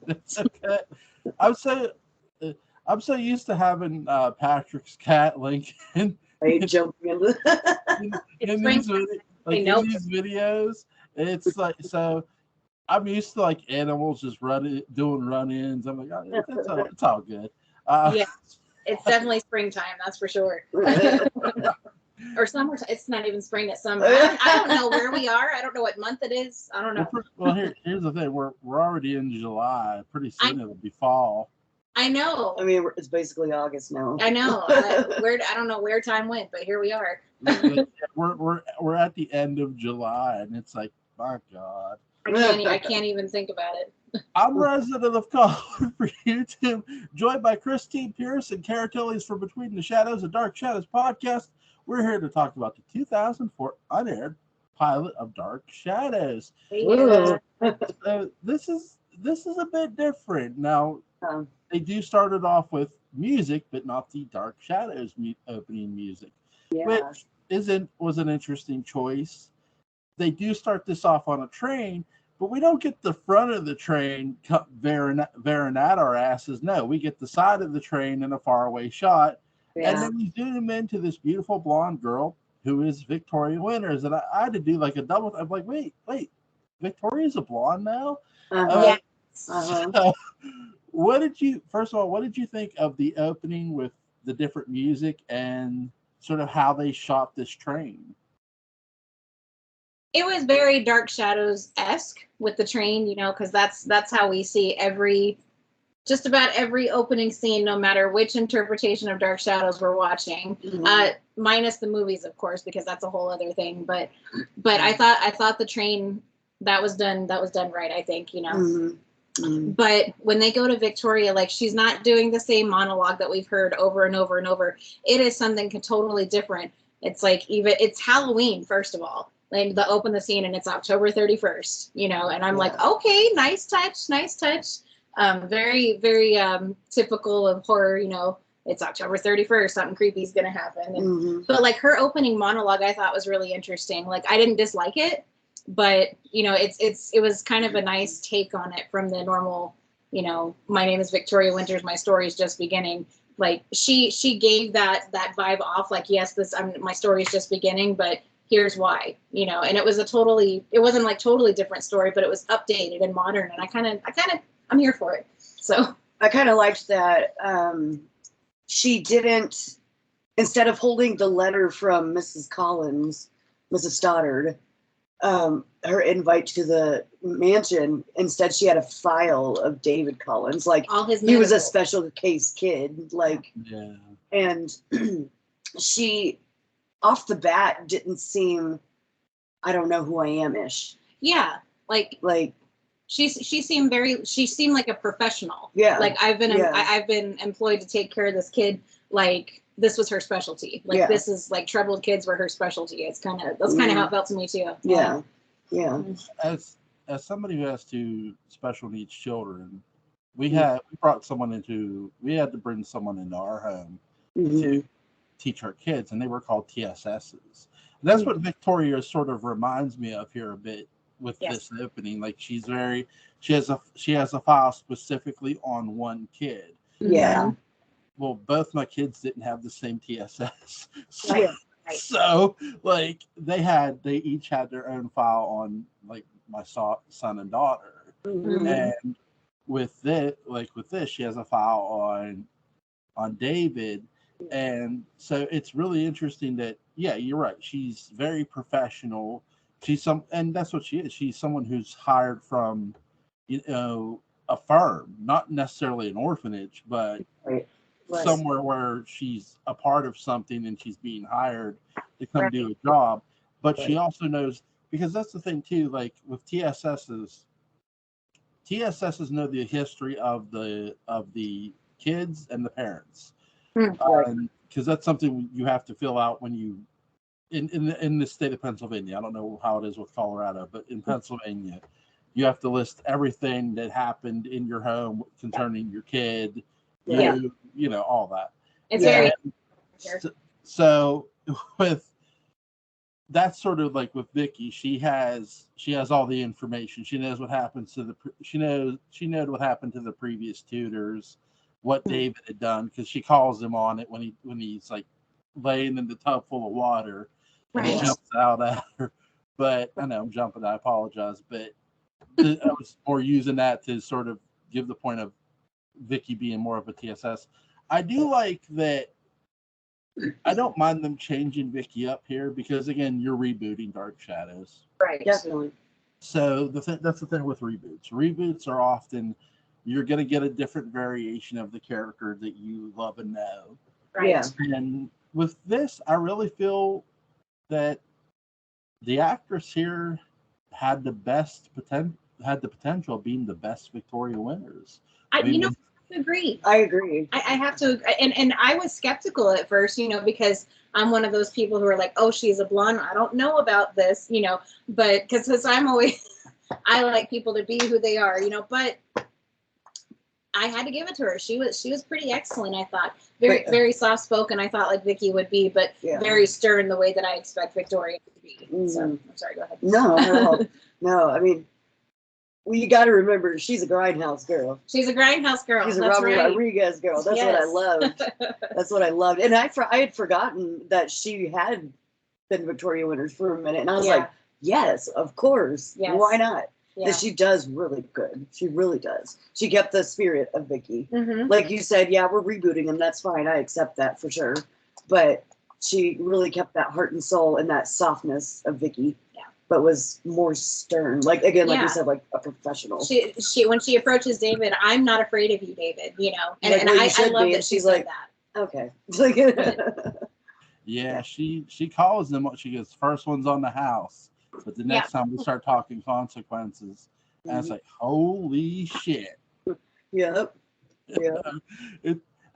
It's okay. I'm so I'm so used to having Patrick's cat Lincoln I jumping into It's in these springtime. like I in know. these videos. It's like so. I'm used to like animals just running, doing run-ins. I'm like, oh, it's all good. Yeah, it's definitely springtime. That's for sure. Or summer. It's not even spring. It's summer. I don't know where we are. I don't know what month it is. I don't know. Well, here's the thing. We're already in July. Pretty soon it'll be fall. I know. I mean, it's basically August now. I know. I don't know where time went, but here we are. We're at the end of July, and it's like, my God. I can't even think about it. I'm resident of Color for YouTube, joined by Christen Pierce and Cara Tillitz from Between the Shadows and Dark Shadows podcast. We're here to talk about the 2004 unaired pilot of Dark Shadows. Yeah. So this is a bit different. Now they do start it off with music, but not the Dark Shadows opening music, which was an interesting choice. They do start this off on a train, but we don't get the front of the train veering at our asses. No, we get the side of the train in a faraway shot. Yeah. And then we zoom into this beautiful blonde girl who is Victoria Winters. And I had to do like a double. I'm like, wait, Victoria's a blonde now? So, first of all, what did you think of the opening with the different music and sort of how they shot this train? It was very Dark Shadows-esque with the train, because that's how we see just about every opening scene, no matter which interpretation of Dark Shadows we're watching, minus the movies, of course, because that's a whole other thing. But I thought the train that was done right. I think But when they go to Victoria, like, she's not doing the same monologue that we've heard over and over and over. It is something totally different. It's like it's Halloween, first of all. Like, they open the scene and it's October 31st, and I'm like, okay, nice touch. Very, very typical of horror, it's October 31st, something creepy is going to happen. But like her opening monologue, I thought was really interesting. Like, I didn't dislike it, but it was kind of a nice take on it from the normal, my name is Victoria Winters, my story is just beginning. Like, she gave that vibe off, like, yes, my story is just beginning, but here's why, and it wasn't like totally different story, but it was updated and modern, and I'm here for it. So I kind of liked that she didn't, instead of holding the letter from Mrs. Stoddard, her invite to the mansion, instead she had a file of David Collins, like all his he was a special case kid, like, and she off the bat didn't seem, I don't know who I am-ish. Yeah, like she seemed like a professional. Yeah, like I've been employed to take care of this kid. Like, this was her specialty. Like, this is like troubled kids were her specialty. That's kind of how it felt to me too. Yeah. As somebody who has two special needs children, we had to bring someone into our home to teach our kids, and they were called TSSs. And that's what Victoria sort of reminds me of here a bit with this opening. Like, she has a file specifically on one kid. Yeah. Well, both my kids didn't have the same TSS. So like, they each had their own file on, like, my son and daughter. And with this, she has a file on David. And so it's really interesting that, you're right. She's very professional. And that's what she is. She's someone who's hired from, a firm, not necessarily an orphanage, but somewhere where she's a part of something and she's being hired to come do a job. But she also knows, because that's the thing too, like with TSSs know the history of the kids and the parents. Because that's something you have to fill out when you in the state of Pennsylvania. I don't know how it is with Colorado, but in Pennsylvania, you have to list everything that happened in your home concerning your kid, all that. It's very so with that's sort of like with Vicky. She has all the information. She knows what happens to she knows what happened to the previous tutors, what David had done, because she calls him on it when he's like laying in the tub full of water, and he jumps out at her. But I know I'm jumping. I apologize, but I was more using that to sort of give the point of Vicky being more of a TSS. I do like that. I don't mind them changing Vicky up here because, again, you're rebooting Dark Shadows. Right, definitely. So that's the thing with reboots. Reboots are often, you're going to get a different variation of the character that you love and know. Right. Yeah. And with this, I really feel that the actress here had the potential of being the best Victoria winners. I agree. I agree. I have to, and I was skeptical at first, because I'm one of those people who are like, oh, she's a blonde. I don't know about this, but because I'm always, I like people to be who they are, but I had to give it to her. She was pretty excellent. I thought very soft spoken. I thought like Vicky would be, but very stern the way that I expect Victoria to be. So I'm sorry. Go ahead. No. I mean, well, you got to remember, she's a grindhouse girl. She's a grindhouse girl. She's a Robert Rodriguez girl. That's what I loved. That's what I loved. And I had forgotten that she had been Victoria winners for a minute. And I was like, yes, of course. Yes. Why not? Because she does really good. She really does. She kept the spirit of Vicky. Mm-hmm. Like you said, we're rebooting them. That's fine. I accept that for sure. But she really kept that heart and soul and that softness of Vicky. But was more stern, like you said, like a professional. She when she approaches David, I'm not afraid of you, David. And I love that she's like that. Okay. Yeah, she calls them. She goes, first one's on the house, but the next time we start talking consequences, and it's like, holy shit. Yep.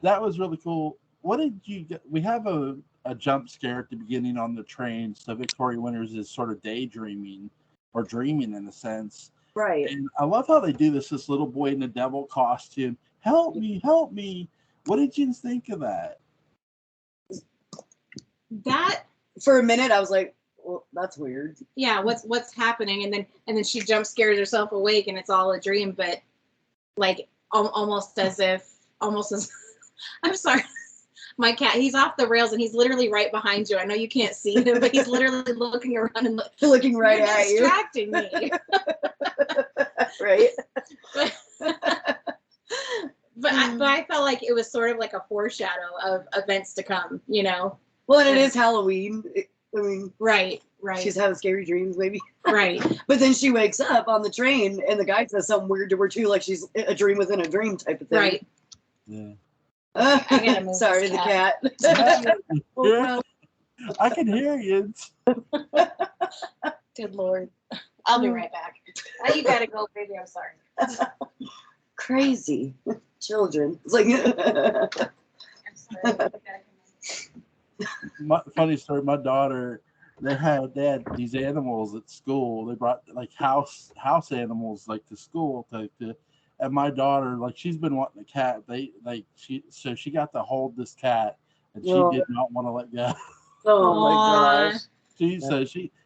That was really cool. What did you get? We have a jump scare at the beginning on the train, so Victoria Winters is sort of daydreaming or dreaming in a sense. Right. And I love how they do this little boy in a devil costume. Help me. What did you think of that? That for a minute I was like, well, that's weird. Yeah, what's happening? And then she jump scares herself awake and it's all a dream, but like almost as I'm sorry. My cat, he's off the rails and he's literally right behind you. I know you can't see him, but he's literally looking around and looking right at you. Distracting me. Right. But I felt like it was sort of like a foreshadow of events to come, Well, and it is Halloween. I mean, right. She's having scary dreams, maybe. Right. But then she wakes up on the train and the guy says something weird to her too, like she's a dream within a dream type of thing. Right. Yeah. Sorry, the cat. Yeah. I can hear you. Good Lord. I'll be right back. You gotta go, baby. I'm sorry. Crazy children. It's like I'm sorry. Funny story. My daughter, they had these animals at school. They brought like house animals like to school to. And my daughter, like, she's been wanting a cat. She got to hold this cat, and she did not want to let go. Oh my gosh!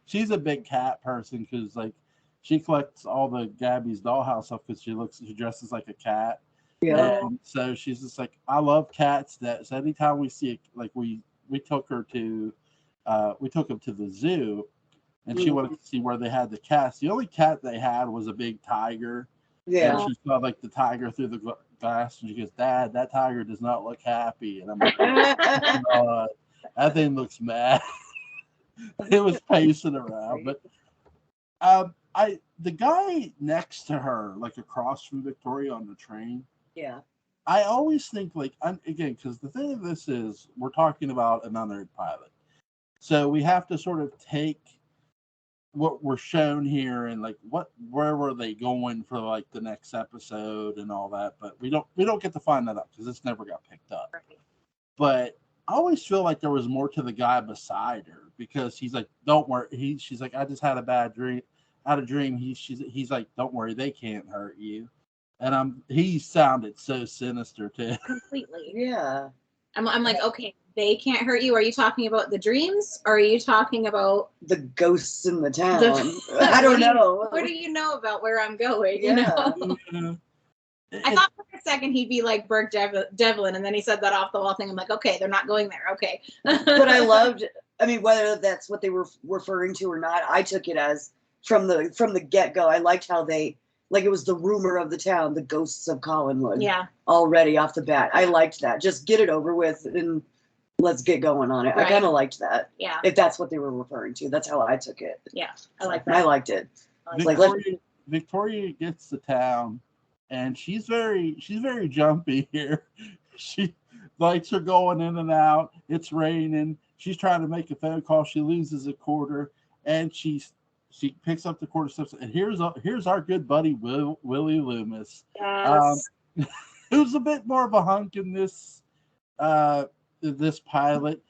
She's a big cat person because like she collects all the Gabby's dollhouse stuff because she dresses like a cat. Yeah. And so she's just like, I love cats. So anytime we see like we took her to the zoo, and she wanted to see where they had the cats. The only cat they had was a big tiger. Yeah. And she saw like the tiger through the glass, and she goes, "Dad, that tiger does not look happy." And I'm like, that thing looks mad. It was pacing around, but the guy next to her, like across from Victoria on the train. Yeah. I always think like again, because the thing of this is we're talking about an unaired pilot, so we have to sort of take what we're shown here and like where were they going for like the next episode and all that, but we don't get to find that out because this never got picked up. Right. But I always feel like there was more to the guy beside her because he's like, don't worry. She's like, I just had a dream. He's like, don't worry, they can't hurt you. And he sounded so sinister too. Completely. Yeah. I'm like, okay, they can't hurt you. Are you talking about the dreams? Or are you talking about the ghosts in the town? I don't know. What do you know about where I'm going? Yeah. You know? I thought for a second he'd be like Burke Devlin, and then he said that off the wall thing. I'm like, okay, they're not going there. Okay. But I loved, I mean, whether that's what they were referring to or not, I took it as from the get-go. I liked how they, like, it was the rumor of the town, the ghosts of Collinwood. Yeah. Already off the bat. I liked that. Just get it over with and let's get going on it. Right. I kind of liked that. Yeah. If that's what they were referring to. That's how I took it. Yeah. I like that. I liked it. Victoria gets to town, and she's very jumpy here. She lights are going in and out. It's raining. She's trying to make a phone call. She loses a quarter, and she picks up the quarter steps. And here's our good buddy Willie Loomis, Yes. who's a bit more of a hunk in this pilot.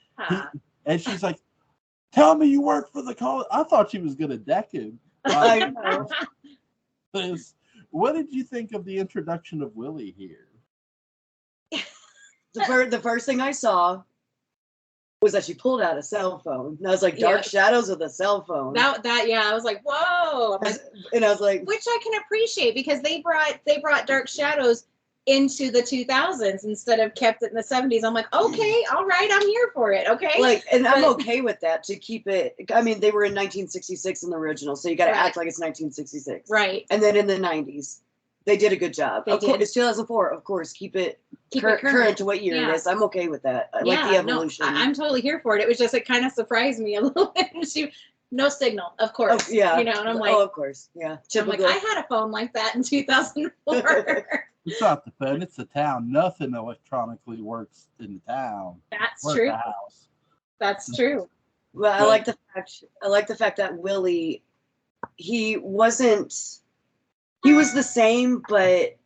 And she's like, "Tell me you work for the college." I thought she was gonna deck him. I know. What did you think of the introduction of Willie here? The first thing I saw was that she pulled out a cell phone. And I was like, Dark Shadows with a cell phone. That I was like, whoa. And I was like, which I can appreciate, because they brought Dark Shadows into the 2000s instead of kept it in the 70s. I'm like, okay, all right, I'm here for it. Okay. Like, and I'm okay with that, to keep it. I mean, they were in 1966 in the original, so you got to act like it's 1966. Right. And then in the 90s, they did a good job. Of course, it's 2004. Of course, keep it current to what year it is. I'm okay with that. I like the evolution. No, I'm totally here for it. It was just, it kind of surprised me a little bit. No signal, of course. Oh, yeah. You know, and I'm like, oh, of course. Yeah. Typical. I'm like, I had a phone like that in 2004. It's not the phone, it's the town. Nothing electronically works in the town. That's true. The house. That's true. Well, I like the fact that Willie, he was the same, but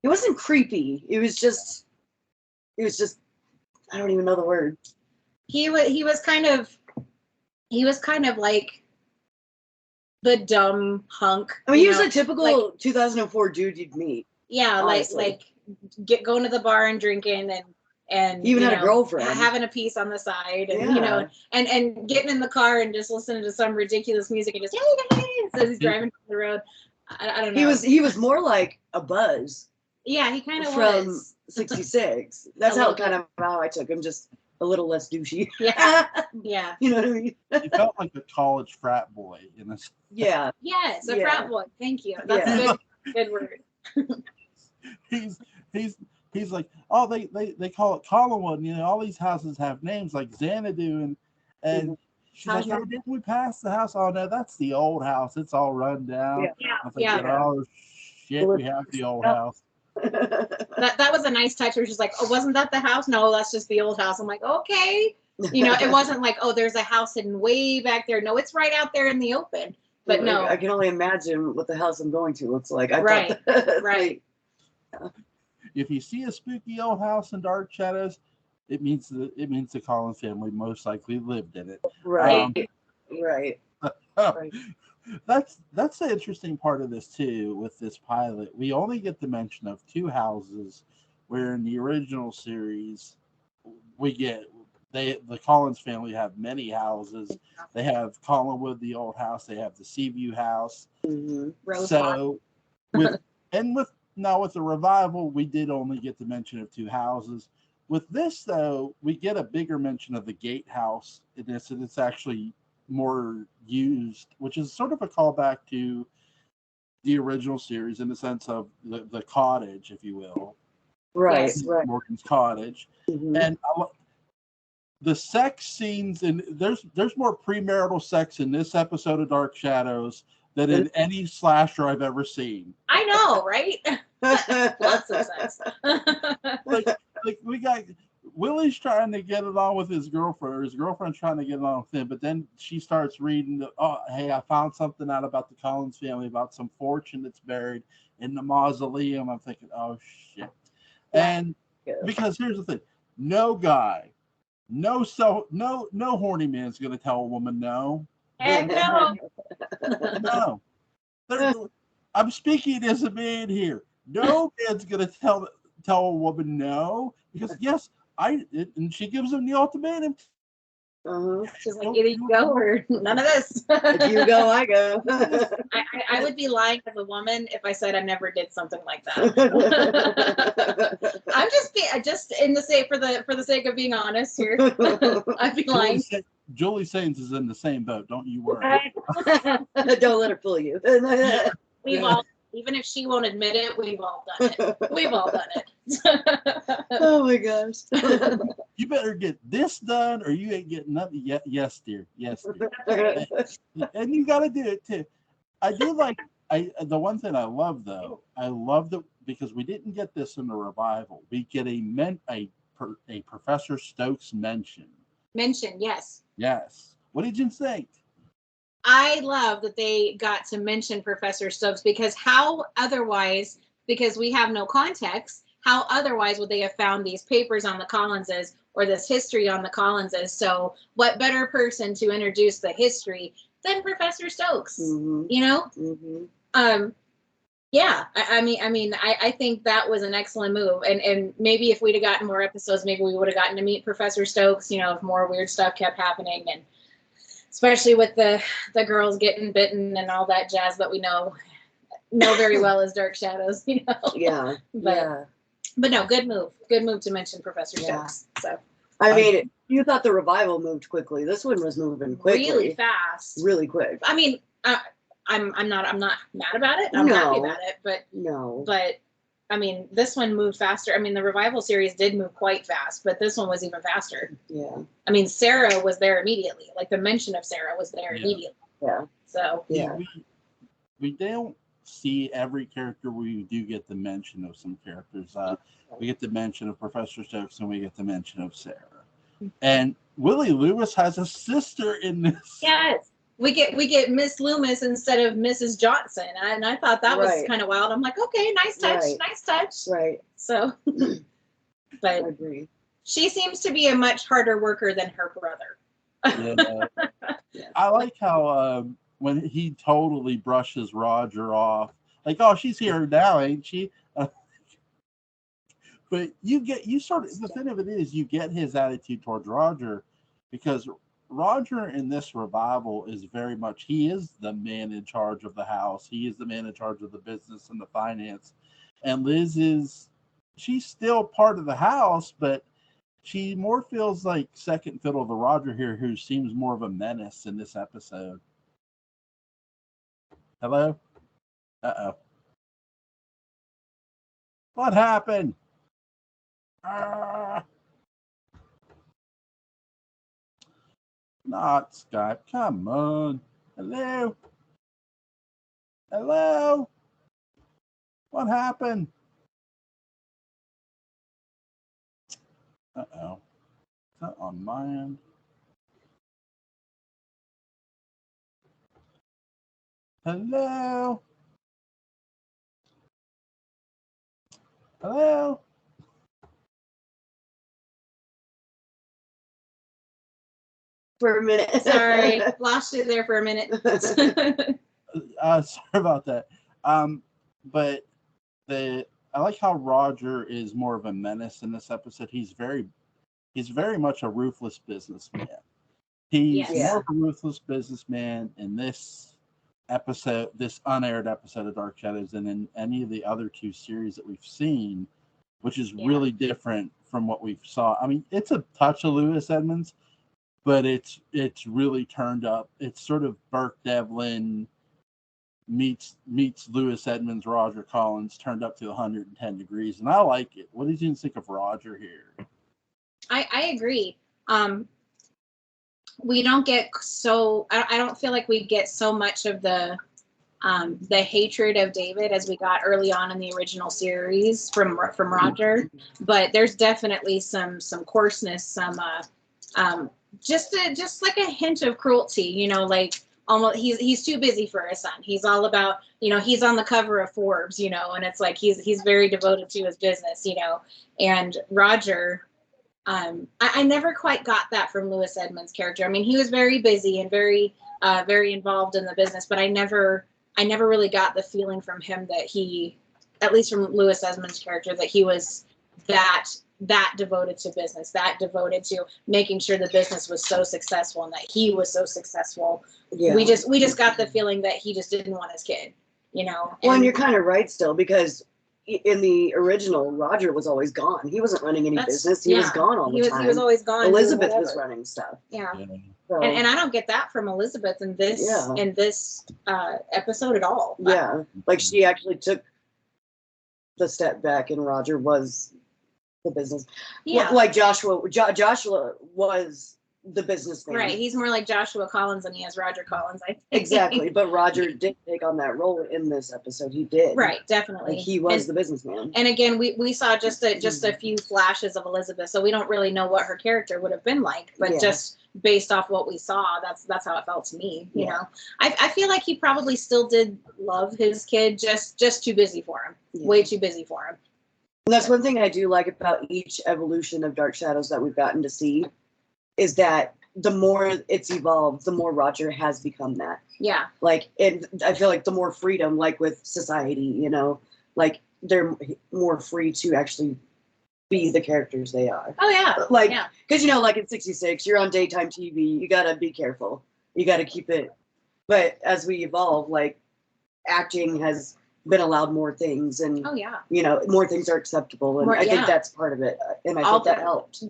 he wasn't creepy. It was just I don't even know the word. He was kind of like the dumb hunk. I mean, he was a typical 2004 dude you'd meet. Yeah, honestly. Going to the bar and drinking and he even had a girlfriend, having a piece on the side, and and getting in the car and just listening to some ridiculous music and just as he's driving down the road. I don't know. He was more like a Buzz. Yeah, he kind of from '66. That's how I took him, just a little less douchey. Yeah, yeah. You know what I mean? He felt like a college frat boy in this. Yeah. Yes, a frat boy. Thank you. That's a good word. He's like, oh, they call it Collinwood. You know, all these houses have names like Xanadu, and she's like, oh, didn't we pass the house? Oh no, that's the old house. It's all run down. Oh shit, we have the old house. That was a nice touch. Where she's like, oh, wasn't that the house? No, that's just the old house. I'm like, okay. You know, it wasn't like, oh, there's a house hidden way back there. No, it's right out there in the open. But no, I can only imagine what the house I'm going to looks like. Right. If you see a spooky old house in Dark Shadows, it means the Collins family most likely lived in it. Right. Right. That's the interesting part of this too. With this pilot, we only get the mention of two houses, where in the original series we get the Collins family have many houses. They have Collinwood, the old house. They have the Seaview house. Mm-hmm. So with the revival, we did only get the mention of two houses. With this though, we get a bigger mention of the gatehouse in this, and it's actually more used, which is sort of a callback to the original series in the sense of the cottage, if you will. Right. Morgan's cottage. Mm-hmm. And the sex scenes, and there's more premarital sex in this episode of Dark Shadows than in any slasher I've ever seen. I know, right? Lots of sex. like we got Willie's trying to get along with his girlfriend, or his girlfriend's trying to get along with him, but then she starts reading, hey, I found something out about the Collins family, about some fortune that's buried in the mausoleum. I'm thinking, oh shit. And because here's the thing, no guy, no horny man's gonna tell a woman no. Heck no. No. I'm speaking as a man here. No man's gonna tell tell a woman no? Because yes, and she gives him the ultimatum. She's like, either you go or none of this. If you go, I go. I would be lying as a woman if I said I never did something like that. I'm just in the sake for the sake of being honest here. I'd be lying. Julie Sains is in the same boat. Don't you worry. Don't let her fool you. We've all, even if she won't admit it, we've all done it. We've all done it. Oh my gosh. You better get this done or you ain't getting nothing. Yes, dear. Yes, dear. And you got to do it too. I do like, the one thing I love though, I love that because we didn't get this in the revival. We get a Professor Stokes mention. Yes. Yes. What did you think? I love that they got to mention Professor Stokes because how otherwise, because we have no context, how otherwise would they have found these papers on the Collinses or this history on the Collinses? So what better person to introduce the history than Professor Stokes, you know? Yeah, I think that was an excellent move. And maybe if we'd have gotten more episodes, maybe we would have gotten to meet Professor Stokes, you know, if more weird stuff kept happening. And especially with the girls getting bitten and all that jazz that we know very well as Dark Shadows, you know? Yeah. But no, good move to mention Professor Stokes. So I mean, you thought the revival moved quickly. This one was moving quickly. Really fast. Really quick. I mean, I'm not mad about it. I'm happy about it, but I mean, this one moved faster. I mean, the revival series did move quite fast, but this one was even faster. Yeah. I mean, Sarah was there immediately. Like the mention of Sarah was there immediately. Yeah. So we don't see every character. We do get the mention of some characters. We get the mention of Professor Stokes, and we get the mention of Sarah. And Willie Loomis has a sister in this. Yes. We get Miss Loomis instead of Mrs. Johnson, and I thought that was kind of wild. I'm like, okay, nice touch. Right. So, but I agree. She seems to be a much harder worker than her brother. Yeah. I like how when he totally brushes Roger off, like, oh, she's here now, ain't she? But you sort of, the thing of it is, you get his attitude towards Roger because Roger in this revival is very much, he is the man in charge of the house. He is the man in charge of the business and the finance. And Liz she's still part of the house, but she more feels like second fiddle to Roger here, who seems more of a menace in this episode. Hello? Uh-oh. What happened? Not Skype. Come on. Hello? Hello? What happened? Uh-oh. Is that on my end? Hello? Hello? For a minute. Sorry, lost you there for a minute. Sorry about that. But I like how Roger is more of a menace in this episode. He's very much a ruthless businessman. He's more of a ruthless businessman in this episode, this unaired episode of Dark Shadows, than in any of the other two series that we've seen, which is really different from what we've saw. I mean, it's a touch of Lewis Edmonds, but it's really turned up. It's sort of Burke Devlin meets Lewis Edmonds, Roger Collins, turned up to 110 degrees, and I like it. What did you think of Roger here? I agree. We don't get I don't feel like we get so much of the hatred of David as we got early on in the original series from Roger, but there's definitely some coarseness, some just like a hint of cruelty, you know, like almost he's too busy for his son. He's all about, you know, he's on the cover of Forbes, you know, and it's like he's very devoted to his business, you know. And Roger, I never quite got that from Lewis Edmonds' character. I mean, he was very busy and very involved in the business, but I never really got the feeling from him that he, at least from Lewis Edmonds' character, that he was that devoted to business, that devoted to making sure the business was so successful and that he was so successful. Yeah. We just got the feeling that he just didn't want his kid, you know. Well, and you're kind of right still, because in the original, Roger was always gone. He wasn't running any business. He was gone all the time. He was always gone. Elizabeth was running stuff. Yeah. So, And I don't get that from Elizabeth in this episode at all. Yeah. Like, she actually took the step back, and Roger was the business. Yeah. Like Joshua was the businessman. Right. He's more like Joshua Collins than he is Roger Collins, I think. Exactly. But Roger did take on that role in this episode. He did. Right. Definitely. Like, he was the businessman. And again, we saw just a few flashes of Elizabeth, so we don't really know what her character would have been like, but just based off what we saw, that's how it felt to me. You know, I feel like he probably still did love his kid, just too busy for him. Way too busy for him. And that's one thing I do like about each evolution of Dark Shadows that we've gotten to see, is that the more it's evolved, the more Roger has become that. Yeah. Like, and I feel like the more freedom, like with society, you know, like they're more free to actually be the characters they are. Oh yeah. Like, because, you know, like in 66, you're on daytime TV, you gotta be careful. You gotta keep it. But as we evolve, like, acting has been allowed more things, and you know, more things are acceptable, and I think that's part of it, and I think that helped.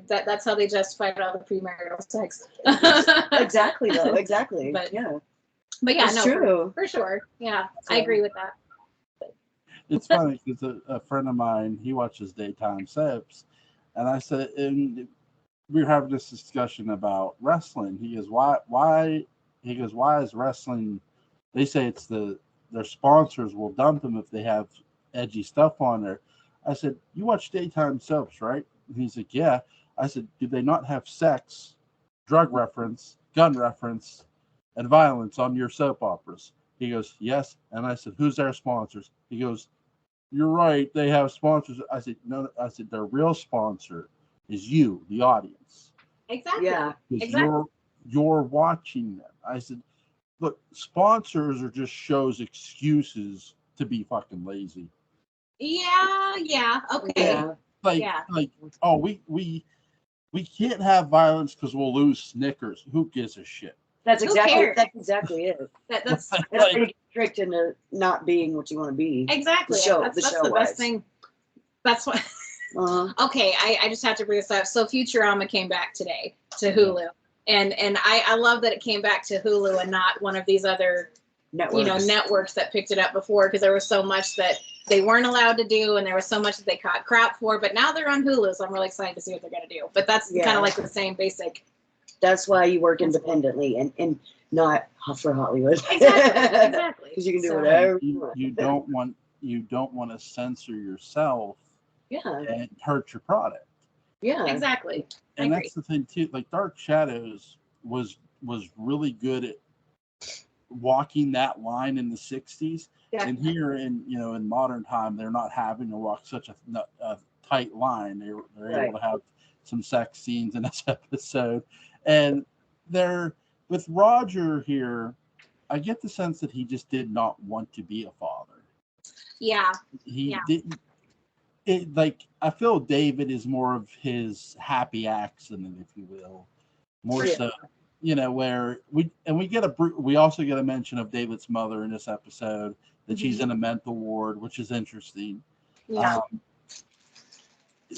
That's how they justified all the premarital sex. Exactly, though. Exactly. But yeah, it's true for sure. Yeah, so, I agree with that. It's funny because a friend of mine, he watches daytime soaps, and I said, and we were having this discussion about wrestling. He goes, why? He goes, why is wrestling? They say it's their sponsors will dump them if they have edgy stuff on there. I said, you watch daytime soaps, right? And he's like, yeah. I said, do they not have sex, drug reference, gun reference, and violence on your soap operas? He goes, yes. And I said, who's their sponsors? He goes, you're right, they have sponsors. I said, no. I said, their real sponsor is you, the audience. Exactly. Yeah. Because you're watching them. I said, look, sponsors are just shows excuses to be fucking lazy. Yeah, okay. Like, oh, we can't have violence because we'll lose Snickers. Who gives a shit? That's exactly it. That's like, how you get tricked into not being what you want to be. Exactly. That's the best thing. That's what. Okay, I just have to bring this up. So Futurama came back today to Hulu. And I love that it came back to Hulu and not one of these other networks that picked it up before, because there was so much that they weren't allowed to do, and there was so much that they caught crap for. But now they're on Hulu, so I'm really excited to see what they're going to do. But that's kind of like the same basic. That's why you work independently and not for Hollywood. Exactly. Because you can do whatever you don't want to censor yourself. And hurt your product. Yeah, exactly. And that's the thing too. Like, Dark Shadows was really good at walking that line in the 60s. And here in modern time, they're not having to walk such a tight line. They're able to have some sex scenes in this episode. And they're with Roger here, I get the sense that he just did not want to be a father. Yeah. He didn't. I feel David is more of his happy accident, if you will, more so, where we also get a mention of David's mother in this episode, that she's in a mental ward, which is interesting. Yeah.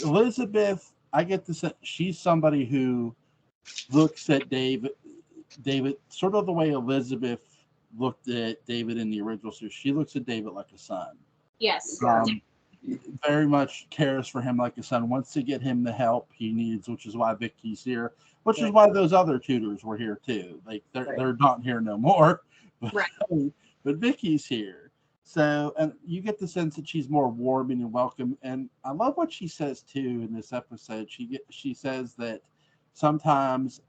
Elizabeth, I get the sense she's somebody who looks at David sort of the way Elizabeth looked at David in the original series. She looks at David like a son. Yes. Very much cares for him like a son, wants to get him the help he needs, which is why Vicky's here, which is why those other tutors were here too. Like, they're not here no more, but Vicky's here. So, and you get the sense that she's more warming and welcome. And I love what she says too in this episode. She says that sometimes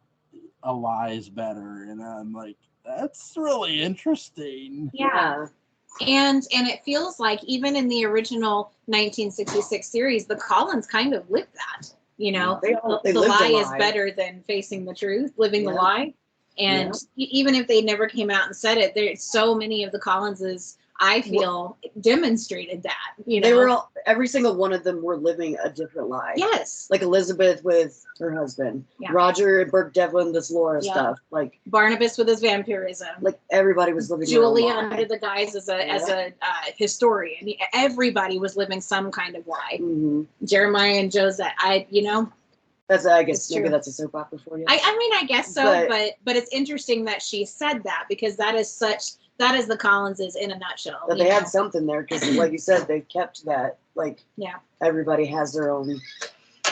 a lie is better, and I'm like, that's really interesting. Yeah. And it feels like even in the original 1966 series, the Collins kind of lived that. The lie is better than facing the truth, living the lie. And even if they never came out and said it, there's so many of the Collinses I feel demonstrated that. They were all, every single one of them were living a different life. Yes. Like Elizabeth with her husband, Roger and Burke Devlin, this Laura stuff. Like Barnabas with his vampirism. Like everybody was living. Julia under the guise as a historian. Everybody was living some kind of lie. Jeremiah and Josette. That's, I guess maybe that's a soap opera for you. I guess so, but it's interesting that she said that, because that is the Collinses in a nutshell. But they had something there, because like you said, they kept that, like, everybody has their own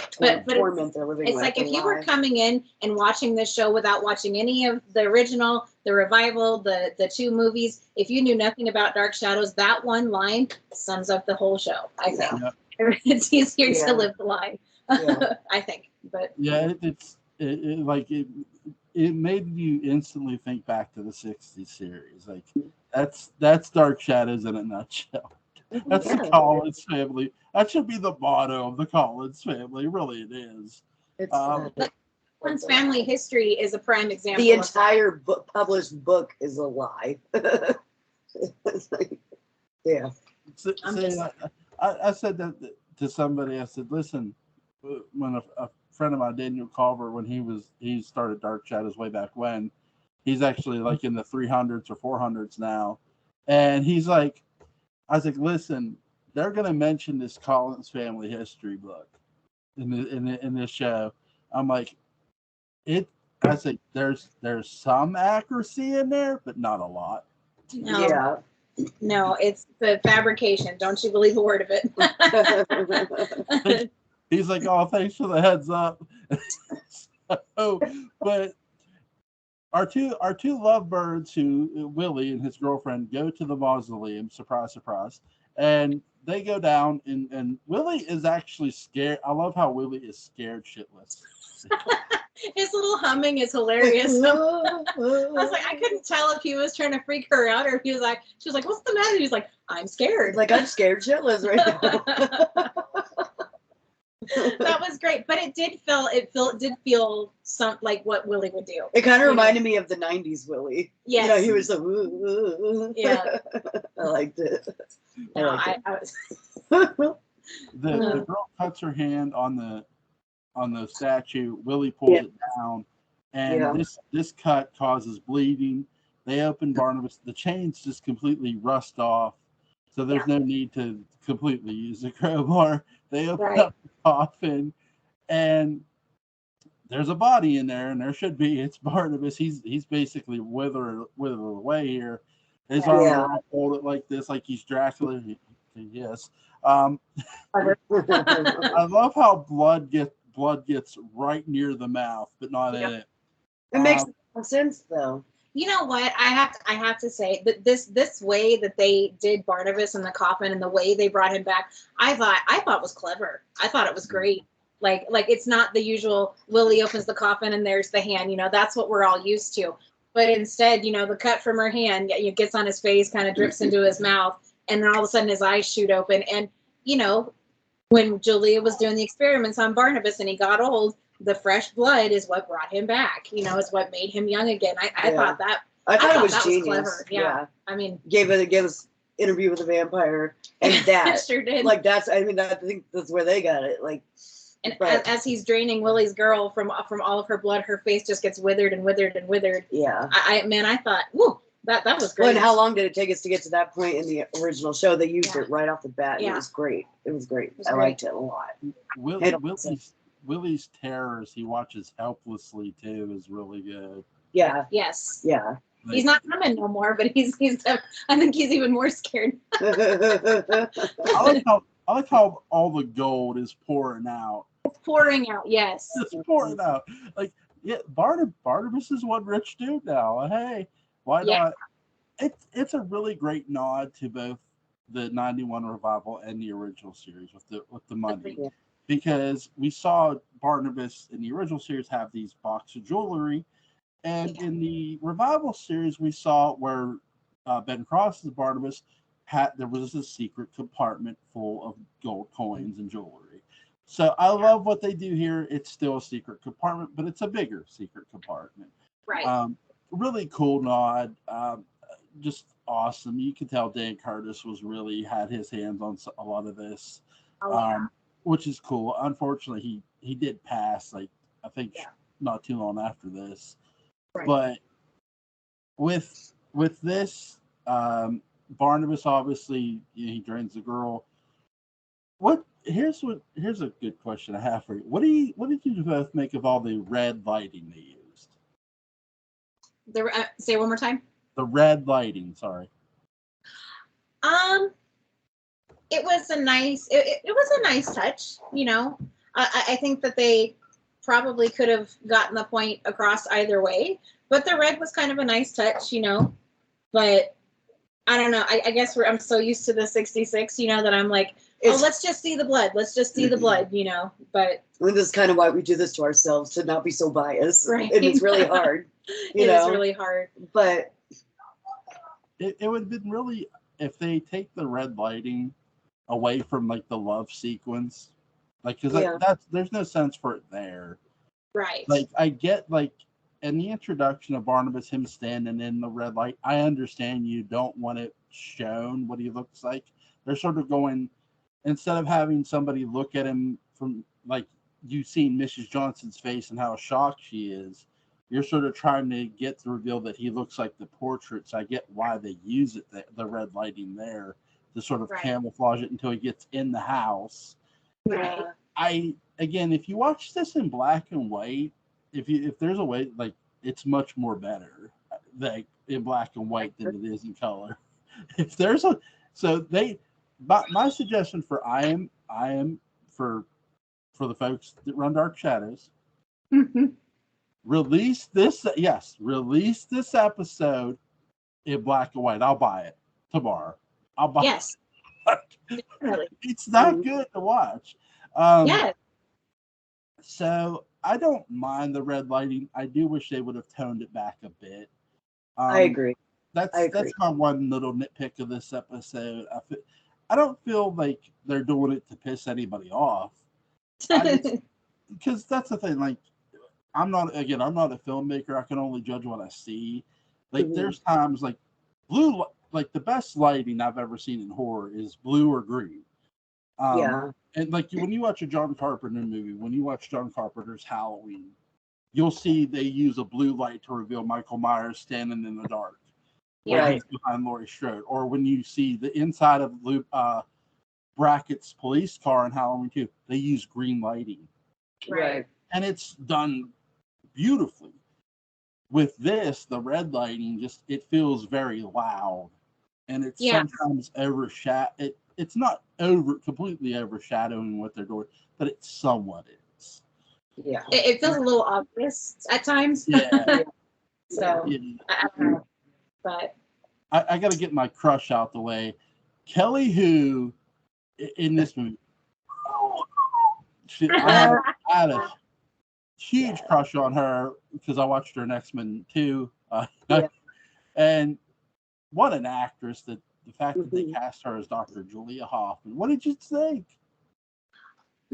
torment they're living with. It's like if you were coming in and watching this show without watching any of the original, the revival, the two movies, if you knew nothing about Dark Shadows, that one line sums up the whole show, I think. It's easier to live the lie, I think. But it made you instantly think back to the 60s series. Like that's Dark Shadows in a nutshell. That's the Collins family. That should be the motto of the Collins family. Really, it is. Collins family history is a prime example. The entire published book is a lie. I said that to somebody. I said, listen, when a friend of mine, Daniel Culver, when he started Dark Shadows way back when, he's actually like in the 300s or 400s now, and he's like, I was like, listen, they're gonna mention this Collins family history book in this show. I'm like, I said, there's some accuracy in there, but not a lot. No. No, it's the fabrication. Don't you believe a word of it. He's like, oh, thanks for the heads up. But our two lovebirds, who Willie and his girlfriend, go to the mausoleum. Surprise, surprise. And they go down, and Willie is actually scared. I love how Willie is scared shitless. His little humming is hilarious. I was like, I couldn't tell if he was trying to freak her out or if she was like, what's the matter? He's like, I'm scared. Like, I'm scared shitless right now. That was great, but it did feel some like what Willie would do. It kind of reminded me of the 90s Willie. Yes. He was like, yeah. I liked it. I was. The girl cuts her hand on the statue. Willie pulls it down, and this cut causes bleeding. They open Barnabas. The chains just completely rust off, so there's no need to completely use the crowbar. They open up the coffin, and there's a body in there, and there should be. It's Barnabas. He's basically withered away here. His arm folded like this, like he's Dracula. Yes. I love how blood gets right near the mouth, but not in it. It makes sense, though. You know what? I have to say that this way that they did Barnabas in the coffin and the way they brought him back, I thought was clever. I thought it was great. Like it's not the usual Willie opens the coffin and there's the hand. That's what we're all used to. But instead, the cut from her hand gets on his face, kind of drips into his mouth, and then all of a sudden his eyes shoot open. And when Julia was doing the experiments on Barnabas and he got old, the fresh blood is what brought him back. Is what made him young again. I thought that. I thought it was genius. Clever. Yeah. I mean, gave us Interview with a Vampire, and that sure did. Like that's. I mean, I think that's where they got it. Like, and as he's draining Willie's girl from all of her blood, her face just gets withered and withered and withered. Yeah. I thought, woo, that was great. Well, and how long did it take us to get to that point in the original show? They used it right off the bat. And it was great. It was great. I liked it a lot. Willie's terrors he watches helplessly too is really good. Yeah. Yes. Yeah. He's not coming no more, but he's I think he's even more scared. I like how all the gold is pouring out. It's pouring out, yes. It's pouring out. Like, yeah, Barnabas is one rich dude now. Hey, why not? It's a really great nod to both the 91 revival and the original series with the money. Yeah. Because we saw Barnabas in the original series have these box of jewelry, and in the revival series we saw where Ben Cross's Barnabas there was a secret compartment full of gold coins and jewelry. So I love what they do here. It's still a secret compartment, but it's a bigger secret compartment. Right. Really cool nod. just awesome. You can tell Dan Curtis was really had his hands on a lot of this, which is cool. Unfortunately, he did pass, like, I think not too long after this. Right. But with this, Barnabas obviously, he drains the girl. Here's a good question I have for you. What did you both make of all the red lighting they used? Say it one more time. The red lighting. Sorry. It was a nice. It was a nice touch. You know, I think that they probably could have gotten the point across either way, but the red was kind of a nice touch. You know, but I don't know. I guess I'm so used to the 66. You know, that I'm like, let's just see the blood. Let's just see the blood. You know, but this is kind of why we do this to ourselves, to not be so biased. Right. And it's really hard. It is really hard. But it would have been really, if they take the red lighting away from like the love sequence, like, because there's no sense for it there. Right. Like, I get, like, in the introduction of Barnabas, him standing in the red light, I understand you don't want it shown what he looks like. They're sort of going, instead of having somebody look at him from, like, you see Mrs. Johnson's face and how shocked she is, you're sort of trying to get to reveal that he looks like the portrait. So I get why they use it, the red lighting there, to sort of camouflage it until he gets in the house. Right. Again, if you watch this in black and white, if there's a way, like, it's much more better, like, in black and white than it is in color. If there's my suggestion for I am for the folks that run Dark Shadows. Release this episode in black and white. I'll buy it tomorrow. I'll buy it. It's that good to watch. So I don't mind the red lighting. I do wish they would have toned it back a bit. I agree. That's my one little nitpick of this episode. I don't feel like they're doing it to piss anybody off. Because that's the thing. Like, I'm not a filmmaker. I can only judge what I see. Like, there's times like blue, like the best lighting I've ever seen in horror is blue or green. And like when you watch a John Carpenter movie, when you watch John Carpenter's Halloween, you'll see they use a blue light to reveal Michael Myers standing in the dark. He's behind Laurie Strode. Or when you see the inside of Brackett's police car in Halloween 2, they use green lighting. Right. And it's done beautifully. With this, the red lighting it feels very loud, and it's sometimes it's not completely overshadowing what they're doing, but it somewhat is. Yeah, it feels a little obvious at times. Yeah. So I don't know, but I got to get my crush out the way. Kelly Hu in this movie. I had a huge crush on her because I watched her in X-Men 2. And what an actress! The fact that they cast her as Dr. Julia Hoffman. What did you think?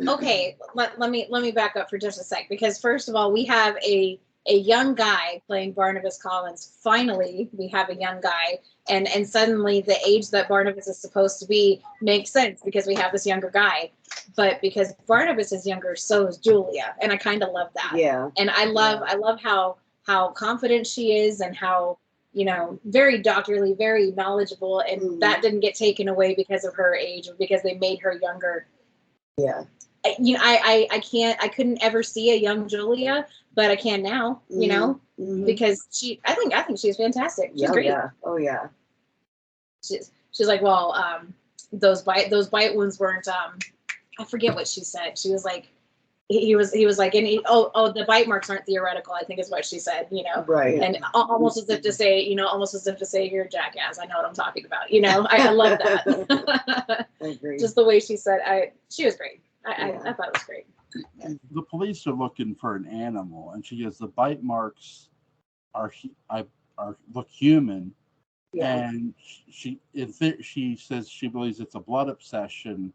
Okay, let me back up for just a sec, because first of all, we have a young guy playing Barnabas Collins. Finally, we have a young guy, and suddenly the age that Barnabas is supposed to be makes sense because we have this younger guy. But because Barnabas is younger, so is Julia, and I kind of love that. Yeah. And I love how confident she is, and how, you know, very doctorly, very knowledgeable, and that didn't get taken away because of her age or because they made her younger. Yeah. You know, I couldn't ever see a young Julia, but I can now, you know, because I think she's fantastic. She's great. Yeah. Oh yeah. She's like, well, those bite wounds weren't, I forget what she said. She was like, he was like, the bite marks aren't theoretical, I think is what she said, you know. Right. And almost as if to say, you're a jackass. I know what I'm talking about. You know, I love that. I agree. Just the way she said, she was great. I thought it was great. The police are looking for an animal, and she goes, the bite marks look human. Yeah. And she says she believes it's a blood obsession,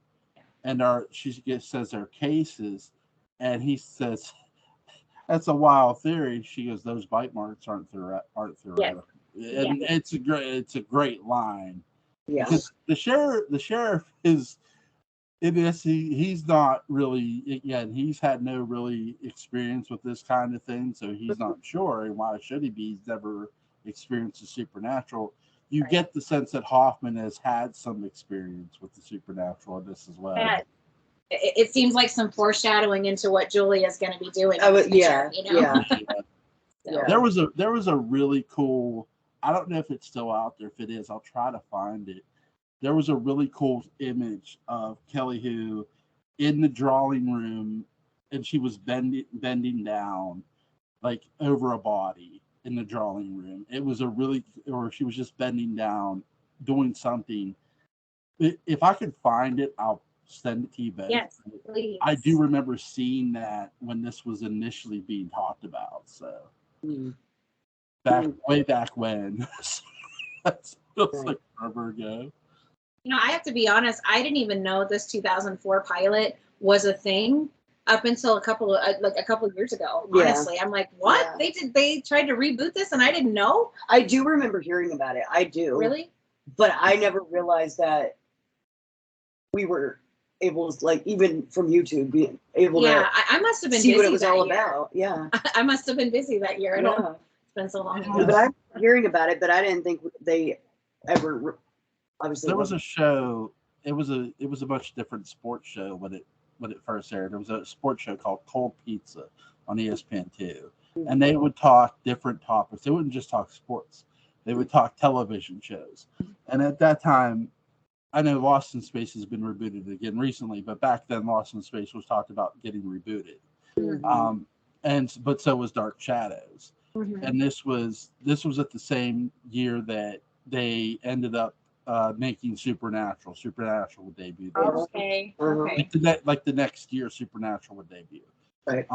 and she says they're cases, and he says that's a wild theory. She goes, those bite marks aren't theoretical. and it's a great line. Yeah. Because the sheriff is in this. He's not really, again, he's had no really experience with this kind of thing, so he's not sure. And why should he be? He's never experienced the supernatural. You get the sense that Hoffman has had some experience with the supernatural in this as well. It seems like some foreshadowing into what Julia's going to be doing. Yeah. There was a really cool. I don't know if it's still out there. If it is, I'll try to find it. There was a really cool image of Kelly Hu in the drawing room, and she was bending down, like over a body in the drawing room. It was or she was just bending down, doing something. If I could find it, I'll send it to you both. Yes, please. I do remember seeing that when this was initially being talked about. So way back when. That feels like forever ago. I have to be honest. I didn't even know this 2004 pilot was a thing up until a couple of years ago. Honestly, I'm like, what? Yeah. They tried to reboot this, and I didn't know. I do remember hearing about it. I do. Really? But I never realized that we were able to, like, even from YouTube, be able to. Yeah, I must have been see busy what it was all year. About. Yeah, I must have been busy that year. I don't know. It's been so long ago. But I'm hearing about it, but I didn't think they ever. Obviously, there was a show. It was a much different sports show when it first aired. There was a sports show called Cold Pizza on ESPN2, and they would talk different topics. They wouldn't just talk sports. They would talk television shows. And at that time, I know Lost in Space has been rebooted again recently, but back then Lost in Space was talked about getting rebooted. But so was Dark Shadows. And this was at the same year that they ended up making Supernatural. Supernatural would debut. Okay. Like the next year, Supernatural would debut. Right.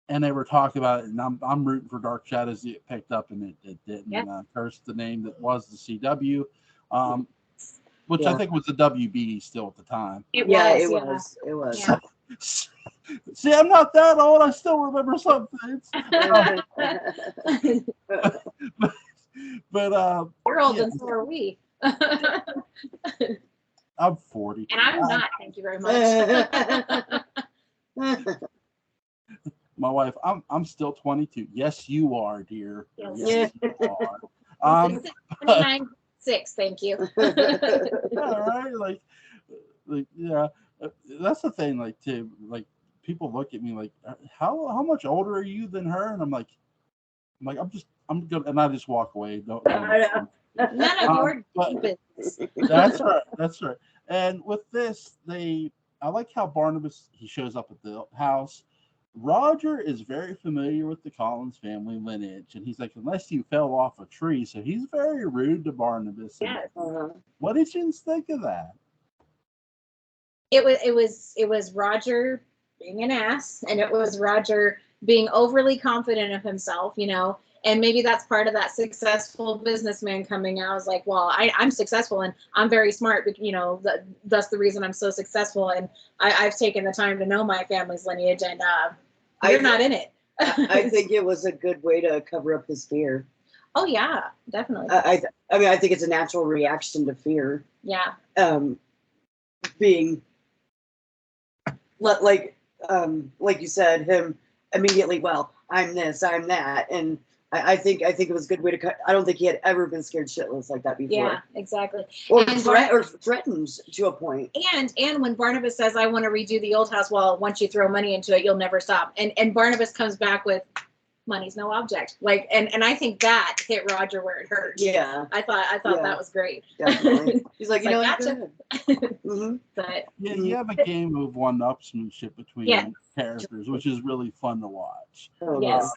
And they were talking about it, and I'm rooting for Dark Shadows to get picked up, and it didn't. Yep. Cursed the name that was the CW, which I think was the WB still at the time. It was. Yeah. See, I'm not that old. I still remember some things. But you're old, and so are we. I'm 40, and I'm not. Thank you very much. My wife, I'm still 22. Yes, you are, dear. Yes, you are. 29.6. Thank you. All right, like yeah, that's the thing. Like, people look at me like, how much older are you than her? And I'm like, I'm good, and I just walk away. None of your business. That's right. And with this, I like how Barnabas, he shows up at the house. Roger is very familiar with the Collins family lineage, and he's like, unless you fell off a tree. So he's very rude to Barnabas. Yes. What did you think of that? It was Roger being an ass, and it was Roger being overly confident of himself, and maybe that's part of that successful businessman coming out. I was like, well, I'm successful and I'm very smart, but that's the reason I'm so successful, and I've taken the time to know my family's lineage, and you're not in it. I think it was a good way to cover up his fear. Oh yeah, definitely. I think it's a natural reaction to fear. Yeah. Being like you said, him immediately, well, I'm this, I'm that, and I think it was a good way to cut. I don't think he had ever been scared shitless like that before. Yeah, exactly. Or threatened to a point. And when Barnabas says, "I want to redo the old house," well, once you throw money into it, you'll never stop. And Barnabas comes back with, "Money's no object." Like, and I think that hit Roger where it hurt. Yeah. I thought that was great. Definitely. He's like, gotcha. But you have a game of one-upsmanship between characters, which is really fun to watch. Oh, yes.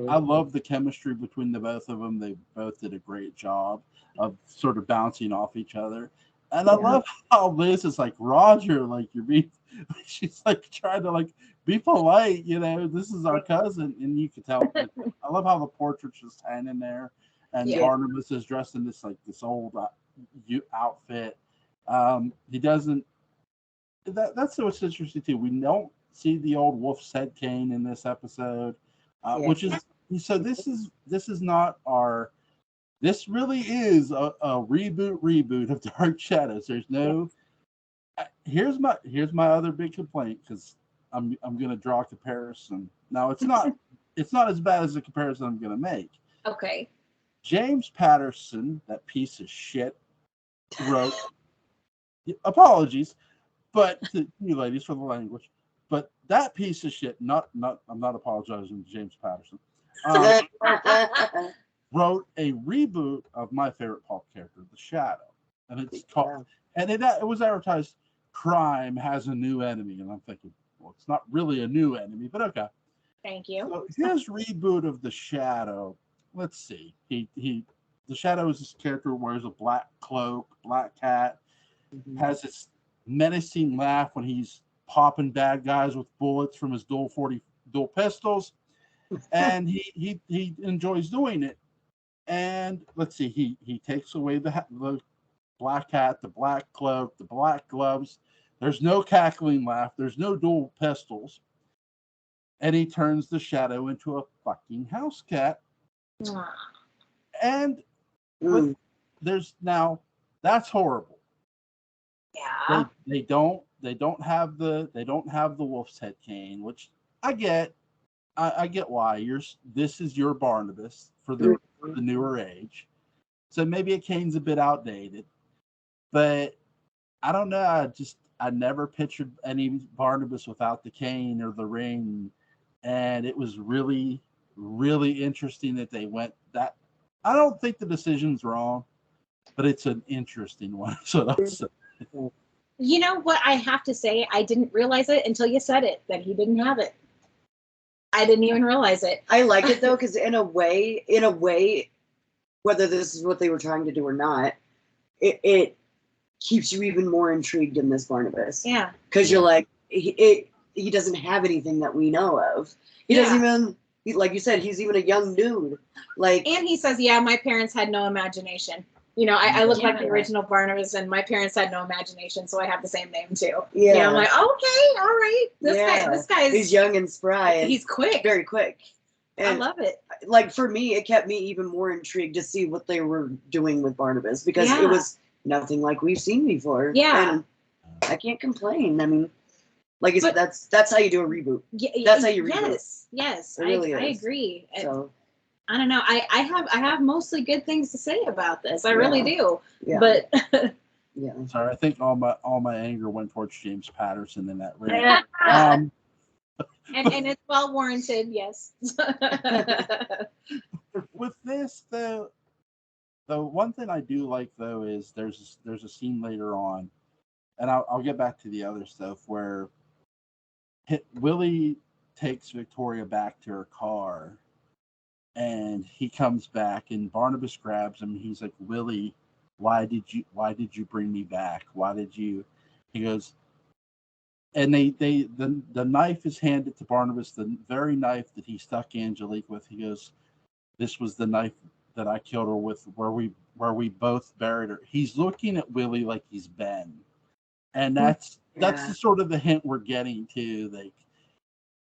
I love the chemistry between the both of them. They both did a great job of sort of bouncing off each other. And I love how Liz is like, Roger, like, she's like trying to like be polite, this is our cousin. And you can tell. I love how the portrait's just hanging there. And Barnabas is dressed in this old outfit. He doesn't, that's what's interesting too. We don't see the old wolf's head cane in this episode. Which is, So this is not our. This really is a reboot of Dark Shadows. There's no. Here's my other big complaint, because I'm going to draw a comparison. Now it's not as bad as the comparison I'm going to make. Okay. James Patterson, that piece of shit, wrote. Apologies, but to you ladies for the language. But that piece of shit. I'm not apologizing to James Patterson. Wrote a reboot of my favorite pulp character, The Shadow, and it's called. And it was advertised. Crime has a new enemy, and I'm thinking, well, it's not really a new enemy, but okay. Thank you. So his reboot of The Shadow, let's see. The Shadow is this character who wears a black cloak, black hat, has this menacing laugh when he's popping bad guys with bullets from his dual pistols, and he enjoys doing it. And let's see, he takes away the black hat, the black cloak, the black gloves. There's no cackling laugh. There's no dual pistols. And he turns the Shadow into a fucking house cat. And there's now, that's horrible. Yeah. They don't have the wolf's head cane, which I get. I get why this is your Barnabas for the newer age. So maybe a cane's a bit outdated. But I don't know. I never pictured any Barnabas without the cane or the ring, and it was really, really interesting that they went that. I don't think the decision's wrong, but it's an interesting one. So that's. You know what I have to say? I didn't realize it until you said it, that he didn't have it. I didn't even realize it. I like it though, because in a way, whether this is what they were trying to do or not, it keeps you even more intrigued in this Barnabas. Yeah. Because you're like, he doesn't have anything that we know of. He doesn't even, like you said, he's even a young dude. Like, and he says, yeah, my parents had no imagination. You know, I look like the original Barnabas, and my parents had no imagination, so I have the same name too. Yeah. You know, I'm like, okay, all right. This guy is. He's young and spry. He's quick. Very quick. And I love it. Like, for me, it kept me even more intrigued to see what they were doing with Barnabas, because it was nothing like we've seen before. Yeah. And I can't complain. I mean, like, that's how you do a reboot. That's how you reboot. Yes. It really I is. agree. So. I don't know. I have mostly good things to say about this. I really do. Yeah. But Sorry, I think all my anger went towards James Patterson in that ring. and it's well warranted, yes. With this though, the one thing I do like though is there's a scene later on, and I'll get back to the other stuff where Willie takes Victoria back to her car. And he comes back, and Barnabas grabs him. He's like, Willie, why did you bring me back? Why did you? He goes, and the knife is handed to Barnabas, the very knife that he stuck Angelique with. He goes, this was the knife that I killed her with, where we both buried her. He's looking at Willie like he's Ben, and that's the sort of the hint we're getting to. Like,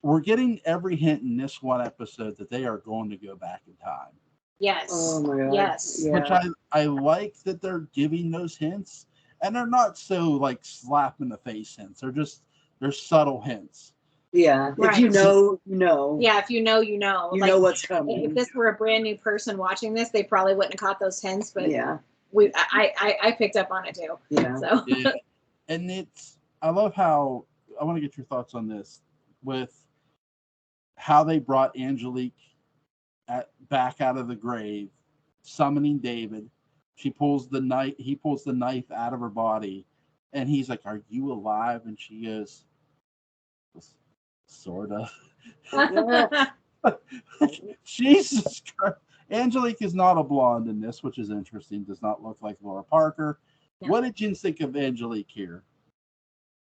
we're getting every hint in this one episode that they are going to go back in time. Yes. Oh my God. Yes. Yeah. Which I like that they're giving those hints, and they're not so like slap in the face hints. They're subtle hints. Yeah. Right. If you know, you know. Yeah, if you know, you know. You like, know what's coming. If this were a brand new person watching this, they probably wouldn't have caught those hints, but I picked up on it too. Yeah. So. Yeah. And I love how, I want to get your thoughts on this, with how they brought Angelique back out of the grave, summoning David. He pulls the knife out of her body, and he's like, "Are you alive?" And she goes, "Sort of." Jesus Christ. Angelique is not a blonde in this, which is interesting. Does not look like Laura Parker. No. What did you think of Angelique here?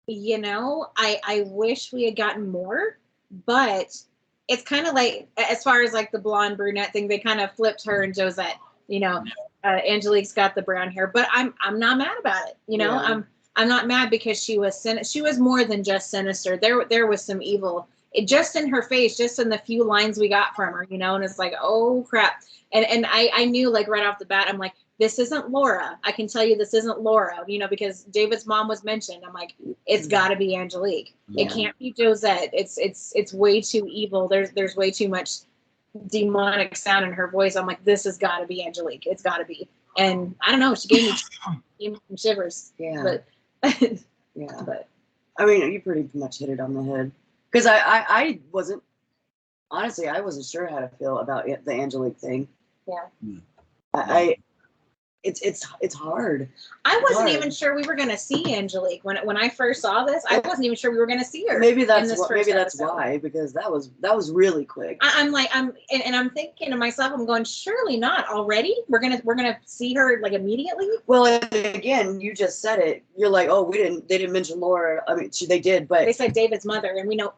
You know, I wish we had gotten more, but it's kind of like, as far as like the blonde brunette thing, they kind of flipped her and Josette. You know, Angelique's got the brown hair, but I'm not mad about it. You know, I'm not mad because she was more than just sinister. There was some evil it just in her face, just in the few lines we got from her, you know, and it's like, oh crap. And I knew like right off the bat, I'm like, this isn't Laura. I can tell you this isn't Laura, you know, because David's mom was mentioned. I'm like, it's got to be Angelique. Yeah. It can't be Josette. It's way too evil. There's way too much demonic sound in her voice. I'm like, this has got to be Angelique. It's got to be. And I don't know. She gave me some shivers. Yeah. But Yeah. but I mean, you pretty much hit it on the head. Because I wasn't, honestly, I wasn't sure how to feel about the Angelique thing. yeah. It's hard. I wasn't hard. even sure we were going to see Angelique when I first saw this. I wasn't even sure we were going to see her. Maybe in that's this what, first maybe that's episode. why, because that was really quick. I'm thinking to myself, I'm going, surely not already. We're gonna see her like immediately. Well, and again, you just said it. You're like, oh, they didn't mention Laura. I mean, they did, but They said David's mother, and we know.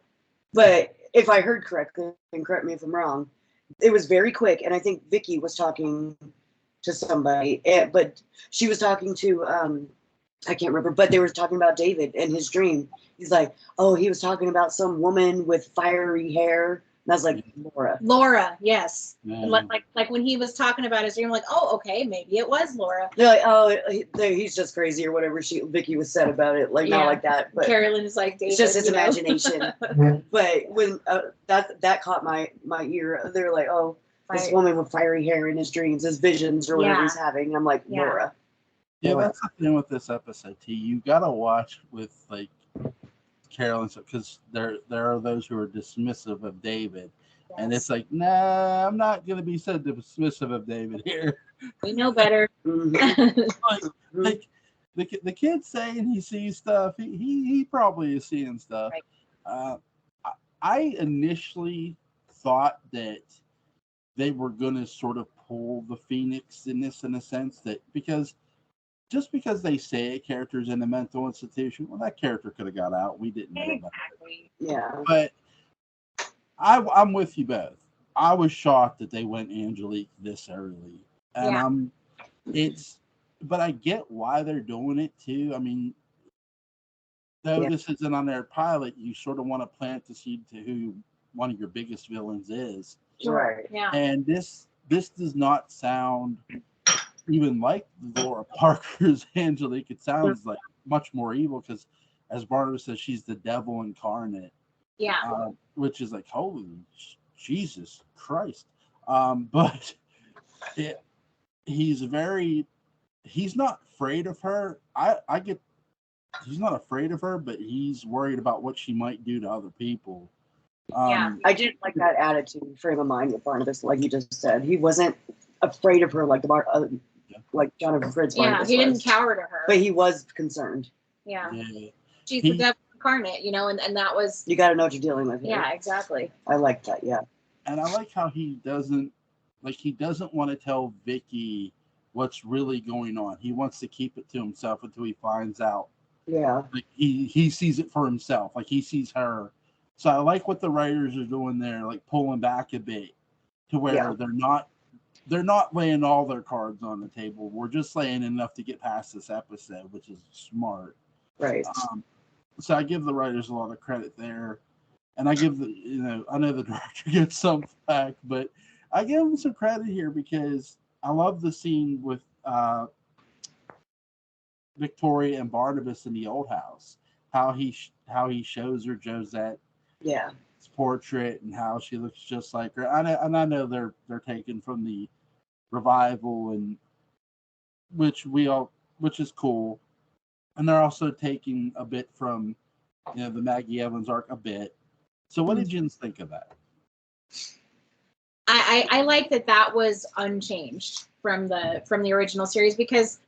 But if I heard correctly, and correct me if I'm wrong, it was very quick, and I think Vicky was talking to somebody, but she was talking to I can't remember, but they were talking about David and his dream. He's like, oh, he was talking about some woman with fiery hair. And I was like, Laura, yes. Yeah. And like when he was talking about his dream, I'm like, oh, okay, maybe it was Laura. They're like, oh, he's just crazy or whatever Vicky was said about it. Like, not like that. But Carolyn is like, David, it's just his you know? imagination. But when that caught my ear, they were like, oh, this woman with fiery hair in his dreams, his visions or whatever he's having. And I'm like, Laura. Yeah, that's the thing with this episode, T. You gotta watch with like Carolyn, because there are those who are dismissive of David, and it's like, nah, I'm not gonna be so dismissive of David here. We know better. like the kid's saying he sees stuff. He probably is seeing stuff. Right. I initially thought that they were gonna sort of pull the Phoenix in this, in a sense that just because they say a character's in a mental institution, well, that character could have got out. We didn't know about it. Yeah. But I'm with you both. I was shocked that they went Angelique this early. And but I get why they're doing it too. I mean, though this is an unaired pilot, you sort of want to plant the seed to who one of your biggest villains is. Right. Yeah. And this does not sound even like Laura Parker's Angelique. It sounds like much more evil because, as Barnabas says, she's the devil incarnate. Yeah. Which is like, holy Jesus Christ. But he's not afraid of her. I get he's not afraid of her, but he's worried about what she might do to other people. I did like that attitude, frame of mind with Barnabas, like you just said. He wasn't afraid of her like like Jonathan Fritz. Yeah, he didn't cower to her, but he was concerned. Yeah. She's the devil incarnate, you know, and that was. You got to know what you're dealing with. Yeah, exactly. I like that. Yeah. And I like how he doesn't want to tell Vicky what's really going on. He wants to keep it to himself until he finds out. Yeah. Like he sees it for himself. Like he sees her. So I like what the writers are doing there, like pulling back a bit to where they're not laying all their cards on the table. We're just laying enough to get past this episode, which is smart. Right. So I give the writers a lot of credit there. And I give I know the director gets some flack, but I give him some credit here because I love the scene with Victoria and Barnabas in the old house. How he shows her Josette's portrait and how she looks just like her. I know they're taken from the revival, and which is cool. And they're also taking a bit from the Maggie Evans arc a bit. So what did you think of that? I like that was unchanged from the original series because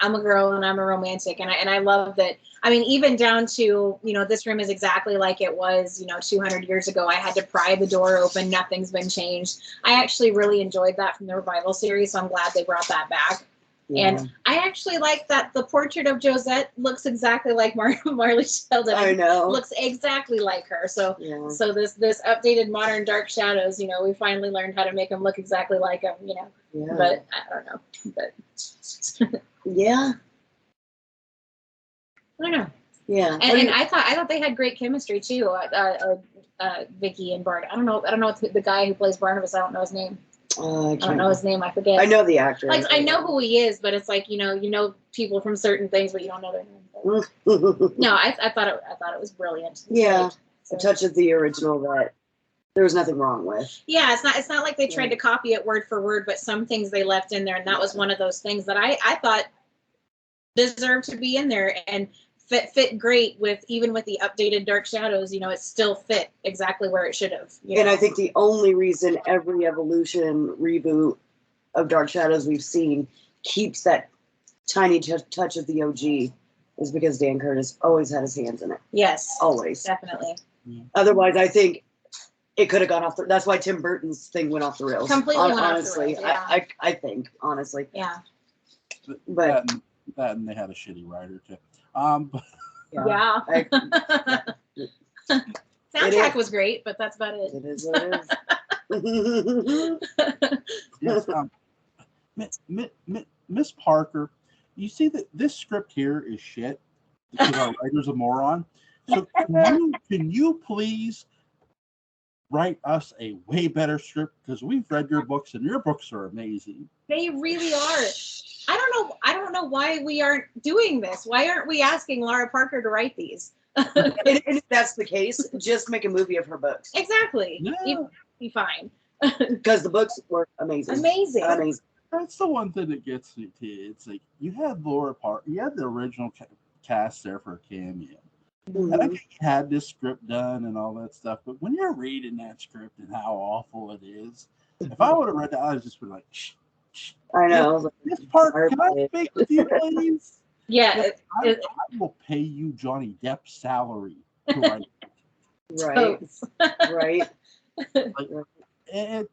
I'm a girl and I'm a romantic, and I love that. I mean, even down to, this room is exactly like it was, 200 years ago. I had to pry the door open. Nothing's been changed. I actually really enjoyed that from the revival series, so I'm glad they brought that back. Yeah. And I actually like that the portrait of Josette looks exactly like Marley Sheldon. I know. Looks exactly like her. So so this updated modern Dark Shadows, we finally learned how to make them look exactly like them, Yeah. But I don't know. But yeah. I don't know. Yeah. And I thought they had great chemistry too. Vicky and Bart. I don't know what the guy who plays Barnabas. I don't know his name. I don't know his name. I forget. I know the actor. Like I know who he is, but it's like you know people from certain things, but you don't know their name. No, I thought it was brilliant. Yeah, so. A touch of the original that there was nothing wrong with. Yeah, it's not like they tried to copy it word for word, but some things they left in there, and that was one of those things that I thought deserved to be in there and fit great with even with the updated Dark Shadows. It still fit exactly where it should have. And I think the only reason every Evolution reboot of Dark Shadows we've seen keeps that tiny touch of the OG is because Dan Curtis always had his hands in it. Yes, always, definitely. Otherwise, I think it could have gone off. That's why Tim Burton's thing went off the rails. Completely went honestly, off the rails. I think honestly. Yeah. But that and they had a shitty writer too. Yeah. Soundtrack was great, but that's about it. It is what it is. Yes, Miss Parker, you see that this script here is shit because our writer's a moron. So can you please write us a way better script because we've read your books and your books are amazing. They really are. I don't know why we aren't doing this. Why aren't we asking Lara Parker to write these? and if that's the case, just make a movie of her books. Exactly. Yeah. Be fine. Because the books were amazing. Amazing. That's the one thing that gets me to you. It's like you had Lara Parker, you had the original cast there for a cameo. Mm-hmm. And I think you had this script done and all that stuff, but when you're reading that script and how awful it is, if I would have read that, I would just be like, shh. I know. This part, can I speak with you, please? Yeah. I will pay you Johnny Depp's salary to write it. Right. Like,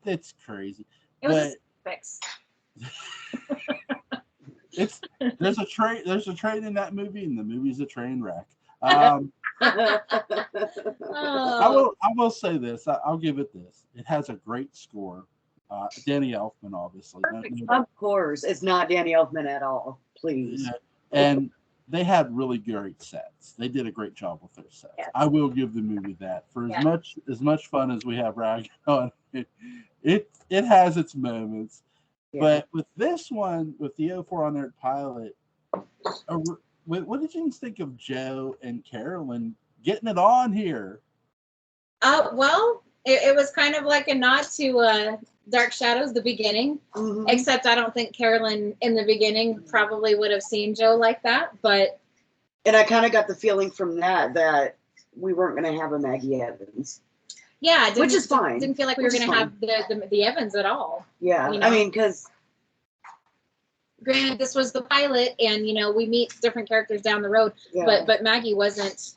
it's crazy. It was a fix. There's a train in that movie, and the movie's a train wreck. I will say this. I'll give it this. It has a great score. Danny Elfman, obviously. Of course, it's not Danny Elfman at all. Please. Yeah. And they had really great sets. They did a great job with their sets. Yeah. I will give the movie that. For as much fun as we have ragging on it has its moments. Yeah. But with this one, with the 04 Unaired pilot, what did you think of Joe and Carolyn getting it on here? Well, it was kind of like a nod to Dark Shadows, the beginning. Mm-hmm. Except I don't think Carolyn in the beginning probably would have seen Joe like that. And I kind of got the feeling from that we weren't going to have a Maggie Evans. Yeah, which is fine. Didn't feel like we were going to have the Evans at all. Yeah, I mean, because granted, this was the pilot, and we meet different characters down the road. Yeah. But Maggie wasn't,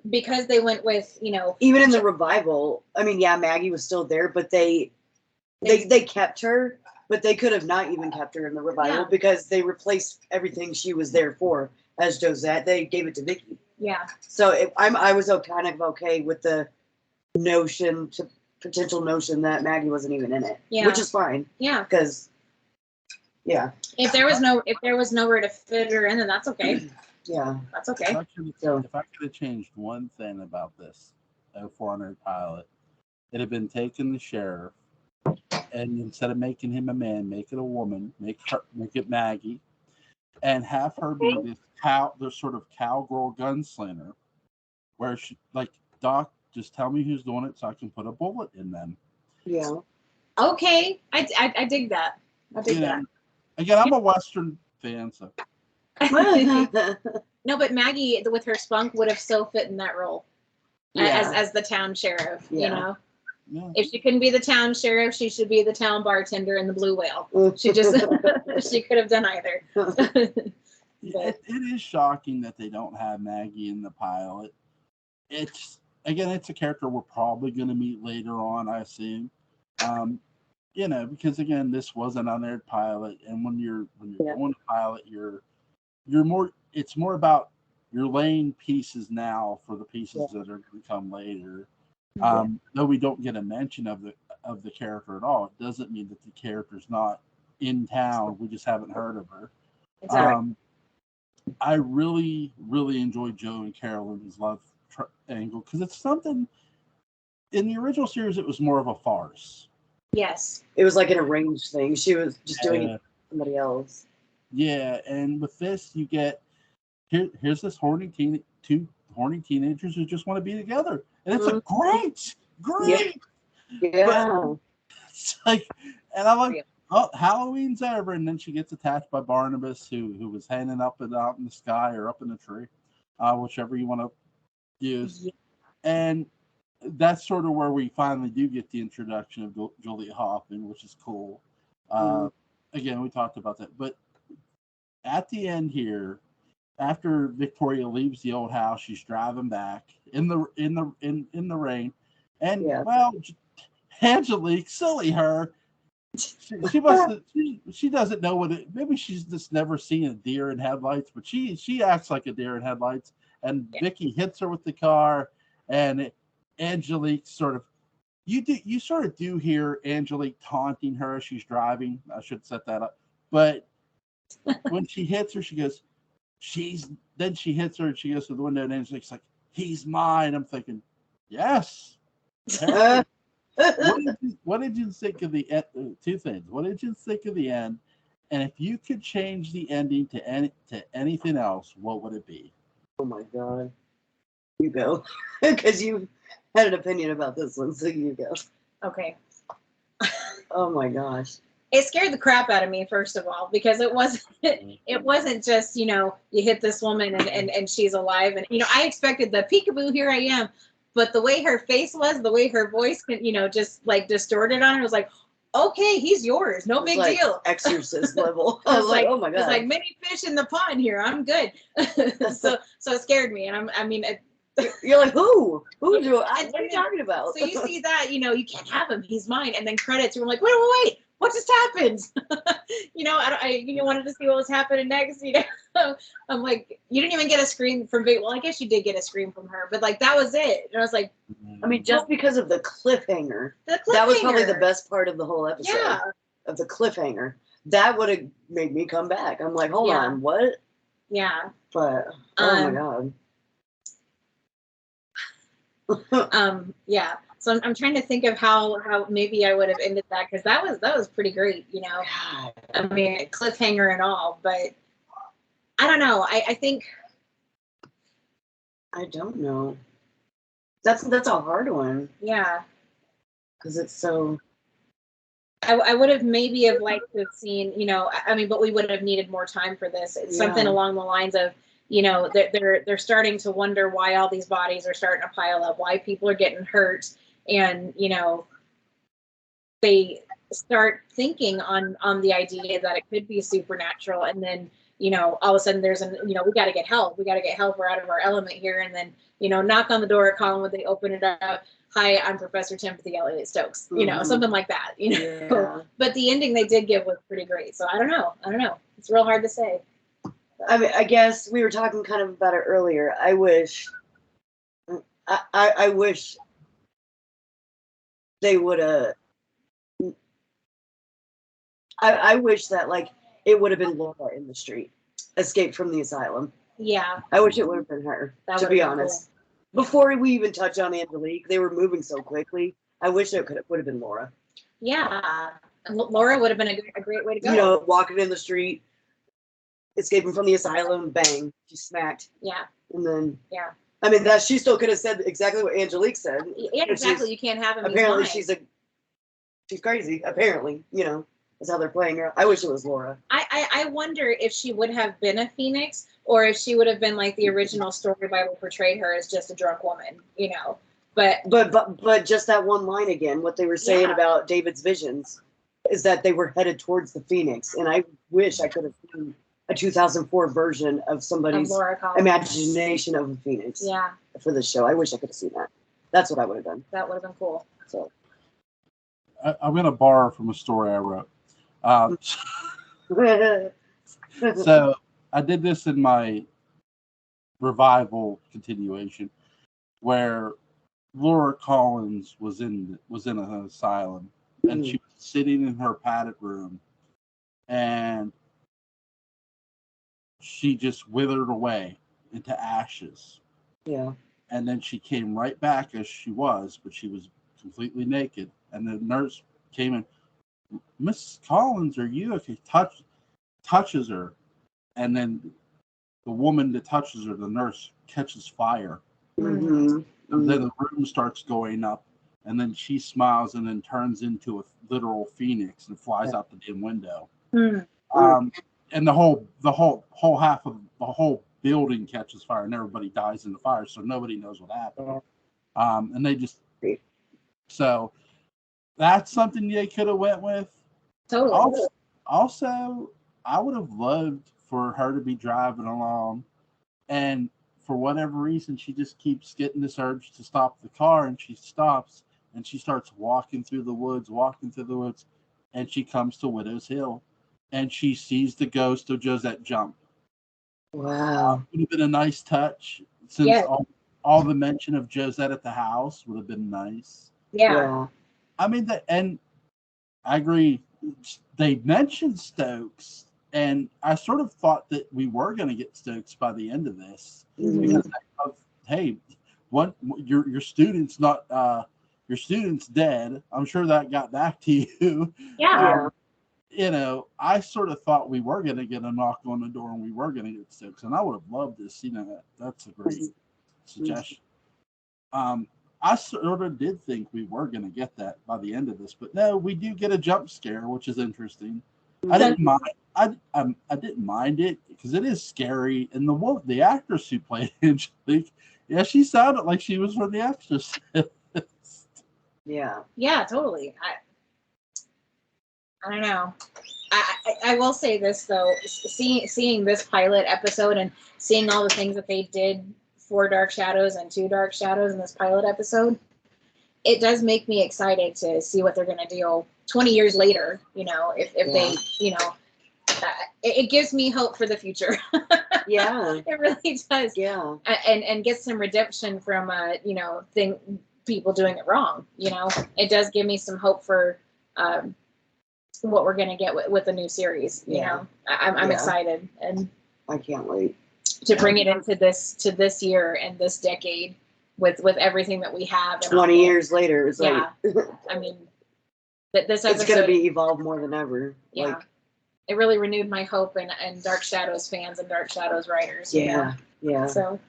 because they went with even in the revival. I mean, yeah, Maggie was still there, but they kept her, but they could have not even kept her in the revival because they replaced everything she was there for as Josette. They gave it to Vicky. Yeah. So I was kind of okay with the potential notion that Maggie wasn't even in it. Yeah. Which is fine. Yeah. Because if there was nowhere to fit her in, then that's okay. Yeah. That's okay. If I could have changed one thing about this 04 Unaired pilot, it had been taking the sheriff, and instead of making him a man, make it a woman, make it Maggie, and have her be this sort of cowgirl gunslinger, where she like, Doc, just tell me who's doing it so I can put a bullet in them. Yeah. Okay. I dig that. I dig that. Again, I'm a Western fan, so. No, but Maggie with her spunk would have so fit in that role as the town sheriff. Yeah. If she couldn't be the town sheriff, she should be the town bartender in the Blue Whale. She could have done either. It is shocking that they don't have Maggie in the pilot. It's a character we're probably going to meet later on, I assume. Because again, this was an unaired pilot, and when you're going to pilot, you're more. It's more about you're laying pieces now for the pieces that are going to come later. Though we don't get a mention of the character at all, it doesn't mean that the character's not in town. We just haven't heard of her. Exactly. I really, really enjoyed Joe and Carolyn's love angle because it's something. In the original series, it was more of a farce. Yes. It was like an arranged thing. She was just doing it for somebody else. Yeah, and with this, you get here's this two horny teenagers who just want to be together, and it's a great. Yeah. But it's like, and I'm like, oh, Halloween's over, and then she gets attacked by Barnabas, who was hanging up and out in the sky or up in the tree, whichever you want to use, and that's sort of where we finally do get the introduction of Julia Hoffman, which is cool. Again, we talked about that, but at the end here, after Victoria leaves the old house, she's driving back in the rain, and well, Angelique, silly her. She doesn't know what it. Maybe she's just never seen a deer in headlights, but she acts like a deer in headlights. And Vicky hits her with the car, and Angelique sort of. You sort of do hear Angelique taunting her as she's driving. I should set that up, but when she hits her, she goes. Then she hits her and she goes to the window and Angelique's like, "He's mine." I'm thinking, yes. What did you think of the two things? What did you think of the end? And if you could change the ending to anything else, what would it be? Oh my God, you go, because you had an opinion about this one, so you go. Okay. Oh my gosh. It scared the crap out of me, first of all, because it wasn't just, you hit this woman and she's alive. And, I expected the peekaboo, here I am. But the way her face was, the way her voice, just like distorted on it, was like, okay, he's yours. No big deal. Exorcist level. I was like, oh my God. It's like many fish in the pond here. I'm good. so it scared me. And you're like, who? What are you talking about? So you see that, you can't have him. He's mine. And then credits, you're like, wait. What just happened? I wanted to see what was happening next. I'm like, you didn't even get a scream from Vic. Well, I guess you did get a scream from her, but like that was it. And I was like, I mean, just because of the cliffhanger, that was probably the best part of the whole episode. Yeah. Of the cliffhanger, that would have made me come back. I'm like, hold on, what? Yeah. But oh my God. Yeah. So I'm trying to think of how maybe I would have ended that, because that was pretty great, I mean, cliffhanger and all, but I don't know. I think I don't know. That's a hard one. Yeah. Because it's so. I would have maybe have liked to have seen, but we would have needed more time for this. It's something along the lines of, they're starting to wonder why all these bodies are starting to pile up, why people are getting hurt. And, they start thinking on the idea that it could be supernatural. And then, all of a sudden there's we got to get help. We got to get help. We're out of our element here. And then, knock on the door at Collinwood, they open it up. Hi, I'm Professor Timothy Elliott Stokes, something like that, Yeah. But the ending they did give was pretty great. So I don't know. It's real hard to say. I mean, I guess we were talking kind of about it earlier. I wish they would have. I wish that it would have been Laura in the street, escaped from the asylum. Yeah. I wish it would have been her. To be honest, before we even touch on Angelique, they were moving so quickly. I wish it would have been Laura. Yeah, Laura would have been a great way to go. Walking in the street, escaping from the asylum, bang, she's smacked. Yeah. And then. Yeah. I mean, she still could have said exactly what Angelique said. Yeah, exactly. You can't have him. Apparently, she's crazy. Apparently, that's how they're playing her. I wish it was Laura. I wonder if she would have been a phoenix, or if she would have been like the original story Bible portrayed her as just a drunk woman. But just that one line again. What they were saying about David's visions is that they were headed towards the phoenix, and I wish I could have seen a 2004 version of somebody's imagination of a phoenix. Yeah. For the show, I wish I could have seen that. That's what I would have done. That would have been cool. So, I'm going to borrow from a story I wrote. So I did this in my revival continuation, where Laura Collins was in an asylum, and she was sitting in her padded room, and she just withered away into ashes. Yeah. And then she came right back as she was, but she was completely naked. And the nurse came in, Mrs. Collins, are you okay? Touches her. And then the woman that touches her, the nurse, catches fire. Mm-hmm. And then the room starts going up. And then she smiles and then turns into a literal phoenix and flies out the damn window. And the whole half of the whole building catches fire and everybody dies in the fire, so nobody knows what happened. And they just so that's something they could have went with. Totally. Also, I would have loved for her to be driving along, and for whatever reason, she just keeps getting this urge to stop the car, and she stops and she starts walking through the woods, and she comes to Widow's Hill, and she sees the ghost of Josette jump. Wow. Would have been a nice touch, since all the mention of Josette at the house would have been nice. Yeah. I mean, and I agree. They mentioned Stokes, and I sort of thought that we were going to get Stokes by the end of this, because hey, your student's not your student's dead. I'm sure that got back to you. Yeah. You know, I sort of thought we were going to get a knock on the door and we were going to get Stokes, and I would have loved this. You know, that's a great suggestion. I sort of did think we were going to get that by the end of this, but no, we do get a jump scare, which is interesting. I didn't mind. I didn't mind it because it is scary, and the actress who played Angelique, she sounded like she was from The Exorcist. Yeah, totally. I don't know. I will say this though, seeing this pilot episode and seeing all the things that they did for Dark Shadows and to Dark Shadows in this pilot episode, it does make me excited to see what they're going to do 20 years later. You know, if they, you know, it gives me hope for the future. Yeah, it really does. Yeah, and get some redemption from you know, people doing it wrong. You know, it does give me some hope for what we're going to get with the new series. You know, I'm excited, and I can't wait to bring it into this year and this decade with everything that we have. 20 years later, it's like, I mean, this episode, it's going to be evolved more than ever. Yeah. Like, it really renewed my hope in Dark Shadows fans and Dark Shadows writers. Yeah. So.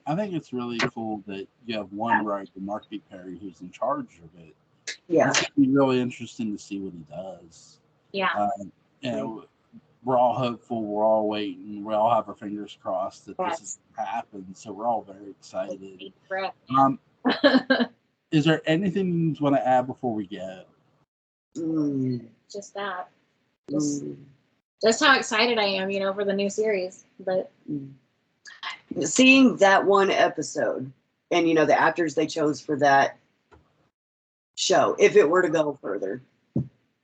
I think it's really cool that you have one writer, Mark B. Perry, who's in charge of it. Yeah. It's going to be really interesting to see what he does. Yeah. You know, we're all hopeful, we're all waiting, we all have our fingers crossed that this is going to happen, so we're all very excited. Is there anything you want to add before we go? Just that. Just how excited I am, you know, for the new series. But seeing that one episode and, you know, the actors they chose for that show, if it were to go further,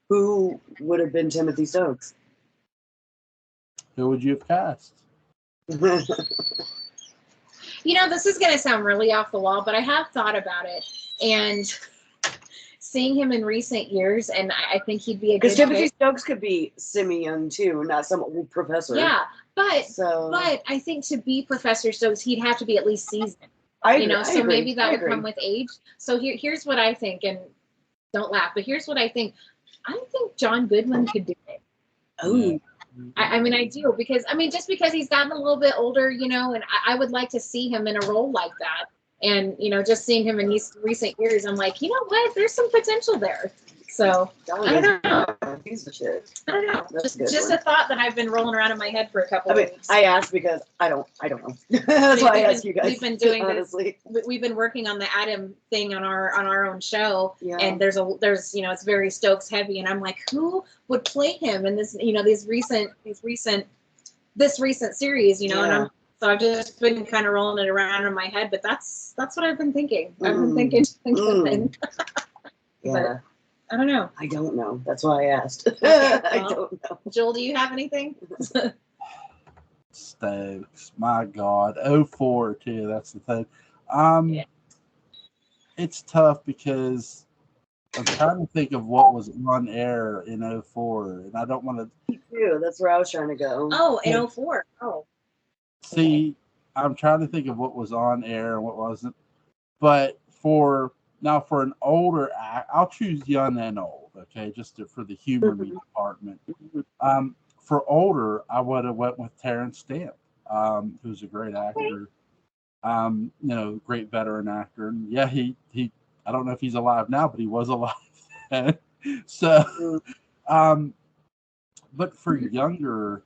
who would have been Timothy Stokes? Who would you have cast? You know, this is going to sound really off the wall, but I have thought about it. And seeing him in recent years, and I think he'd be a good Because Timothy Stokes could be semi-young too, not some old professor. Yeah, but I think to be Professor Stokes, he'd have to be at least seasoned. So maybe that would come with age. So here's what I think, and don't laugh, but here's what I think. I think John Goodman could do it. Oh. I mean, I do, because, I mean, just because he's gotten a little bit older, you know, and I would like to see him in a role like that. And, you know, just seeing him in these recent years, I'm like, you know what? There's some potential there. So, I don't know. Piece of shit. I don't know. Just a thought that I've been rolling around in my head for a couple of weeks. I asked because I don't know. That's why I asked you guys. We've been doing honestly. We've been working on the Adam thing on our own show, and there's you know, it's very Stokes heavy, and I'm like, who would play him in this, you know, this recent series, you know, and so I've just been kind of rolling it around in my head, but that's what I've been thinking. I've been thinking. Yeah. But I don't know. I don't know. That's why I asked. Okay, well, I don't know. Joel, do you have anything? Stokes, my God, 04 too. That's the thing. It's tough because I'm trying to think of what was on air in '04, and I don't want to. Me too. That's where I was trying to go. Oh, in '04. Oh. See, I'm trying to think of what was on air and what wasn't. But for an older act, I'll choose young and old, okay, for the humor me department. For older, I would have went with Terrence Stamp, who's a great actor, great veteran actor. And yeah, he I don't know if he's alive now, but he was alive then. So, but for younger,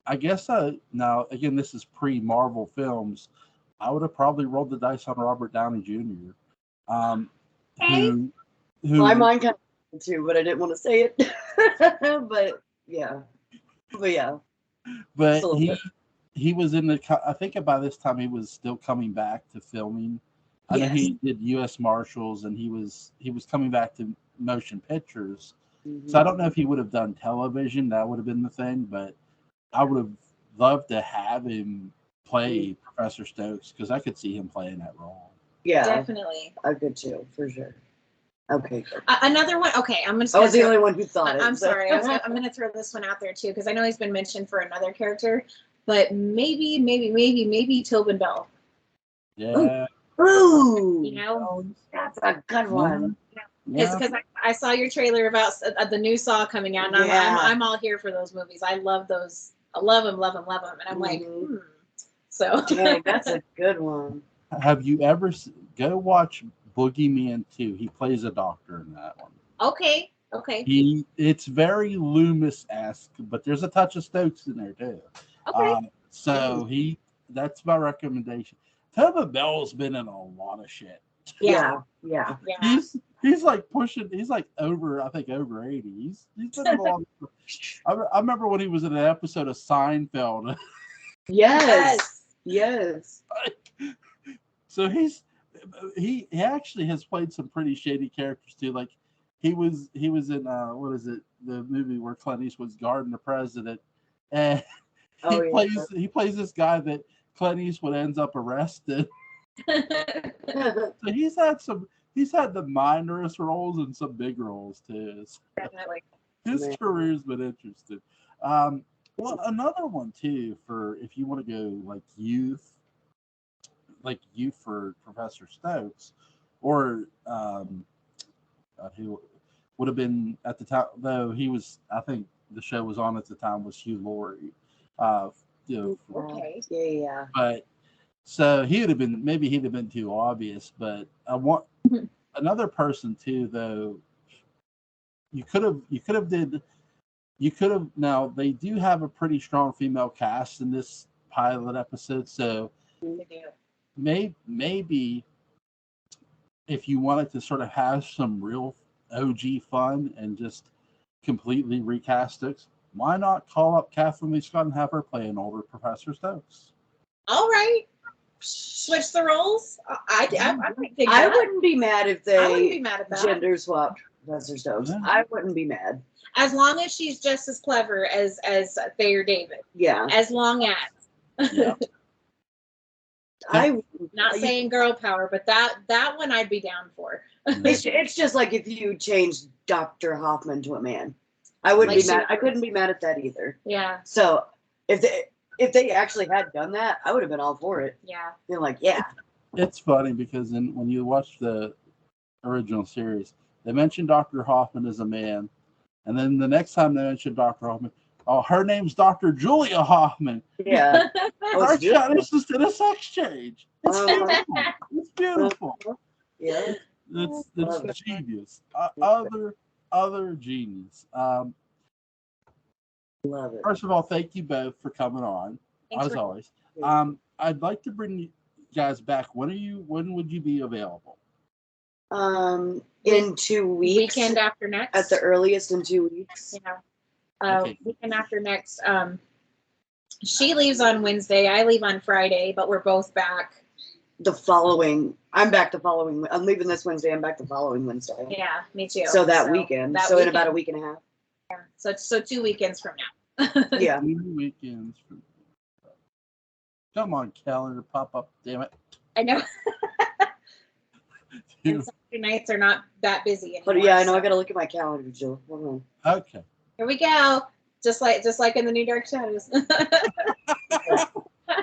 I guess now again, this is pre-Marvel films. I would have probably rolled the dice on Robert Downey Jr. Who my mind kind of too, but I didn't want to say it. but yeah. But he was in I think by this time he was still coming back to filming. I know he did U.S. Marshals, and he was coming back to motion pictures. Mm-hmm. So I don't know if he would have done television. That would have been the thing, but I would have loved to have him play Professor Stokes, because I could see him playing that role. Yeah, definitely. I could too, for sure. Okay. Another one. Okay, I was the only one who thought it. I'm sorry. I'm going to throw this one out there too, because I know he's been mentioned for another character, but maybe Tobin Bell. Yeah. Ooh. You know, that's a good one. Because I saw your trailer about the new Saw coming out, and I'm all here for those movies. I love those. I love them, and I'm like, So dang, that's a good one. Have you ever go watch Boogeyman 2? He plays a doctor in that one. Okay. It's very Loomis-esque, but there's a touch of Stokes in there too. Okay. So that's my recommendation. Tobin Bell's been in a lot of shit. Yeah. He's like pushing. He's like over 80. He's been in a lot of stuff. I remember when he was in an episode of Seinfeld. Yes. So he actually has played some pretty shady characters too. Like he was in what is it, the movie where Clint Eastwood's guarding the president, and he plays this guy that Clint Eastwood ends up arrested. So he's had the minorest roles and some big roles too. So definitely. His career's been interesting. Well, another one too, for if you want to go like youth for Professor Stokes, or who would have been at the time, though I think the show was on at the time, was Hugh Laurie. Okay. Yeah. But so he'd have been too obvious. But I want another person too, though. Now they do have a pretty strong female cast in this pilot episode, so maybe if you wanted to sort of have some real OG fun and just completely recast Stokes, why not call up Kathleen Lee Scott and have her play an older Professor Stokes? All right. Switch the roles. I wouldn't be mad if they I wouldn't be mad at that. Gender swapped Professor Stokes. Yeah. I wouldn't be mad. As long as she's just as clever as Thayer David. Yeah. As long as. Yeah. I'm not saying girl power, but that one I'd be down for. It's just like if you changed Dr. Hoffman to a man. I wouldn't be mad. I couldn't be mad at that either. Yeah. So if they actually had done that, I would have been all for it. Yeah. You're like, yeah. It's funny because when you watch the original series, they mentioned Dr. Hoffman as a man, and then the next time they mentioned Dr. Hoffman, her name's Dr. Julia Hoffman. Yeah. It's just in a sex change. It's beautiful. It's beautiful. Yeah. It's genius. Other genius. Love it. First of all, thank you both for coming on. Thanks as always. I'd like to bring you guys back. When would you be available? In 2 weeks. Weekend after next. At the earliest, in 2 weeks. Yeah. Weekend after next. She leaves on Wednesday. I leave on Friday, but we're both back. I'm back the following. I'm leaving this Wednesday. I'm back the following Wednesday. Yeah, me too. So that weekend. In about a week and a half. Yeah. So 2 weekends from now. Yeah. 2 weekends from now. Come on, calendar, pop up, damn it. I know. And Saturday nights are not that busy anymore. But yeah, I know. I gotta look at my calendar, Jill. Hold on. Okay. Here we go. Just like in the new Dark Shadows.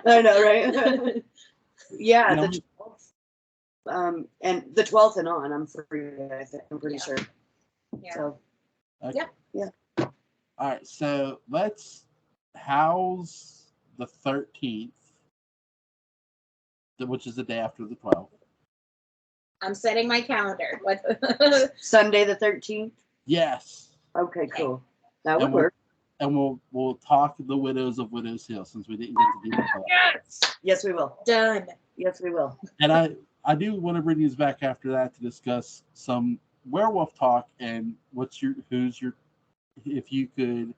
I know, right? Yeah, the 12th. And the 12th and on, I'm free. I'm pretty sure. Yeah. So. Okay. Yeah. All right. So how's the 13th, which is the day after the 12th? I'm setting my calendar. What? Sunday the 13th. Yes. Okay, cool. That would work. And we'll talk the Widows of Widows Hill since we didn't get to do that. Yes, we will. Done. Yes, we will. And I do want to bring you back after that to discuss some werewolf talk and if you could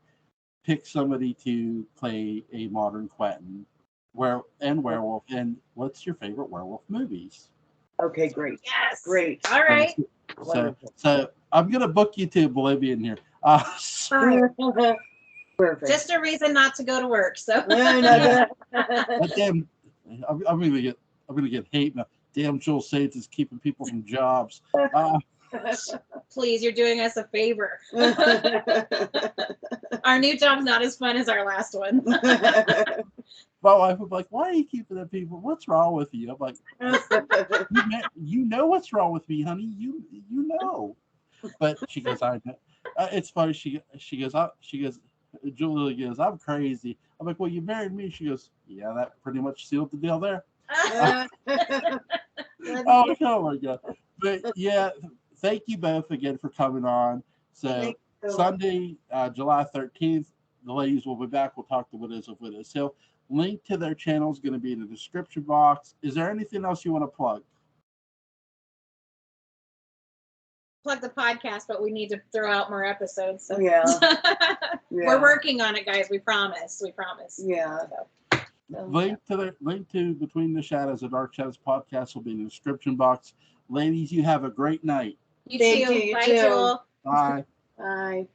pick somebody to play a modern Quentin werewolf, and what's your favorite werewolf movies? Okay, great. Yes. Great. All right. So I'm gonna book you to Oblivion here. Perfect. Just a reason not to go to work. So. But damn, I'm gonna get hate now. Damn, Joel Saints is keeping people from jobs. Please, you're doing us a favor. Our new job's not as fun as our last one. My wife was like, "Why are you keeping the people? What's wrong with you?" I'm like, "You know what's wrong with me, honey. You know." But she goes, "I know." It's funny. She goes, Julie goes, "I'm crazy." I'm like, "Well, you married me." She goes, "Yeah, that pretty much sealed the deal there." Oh my God! But yeah, thank you both again for coming on. So Sunday, July 13th, the ladies will be back. We'll talk to Widows of Widows Hill. Link to their channel is going to be in the description box. Is there anything else you want to plug? Plug the podcast, but we need to throw out more episodes. So. Yeah. We're working on it, guys. We promise. Yeah. Link to Between the Shadows, the Dark Shadows podcast will be in the description box. Ladies, you have a great night. You too. Bye, Joel. Bye. Bye.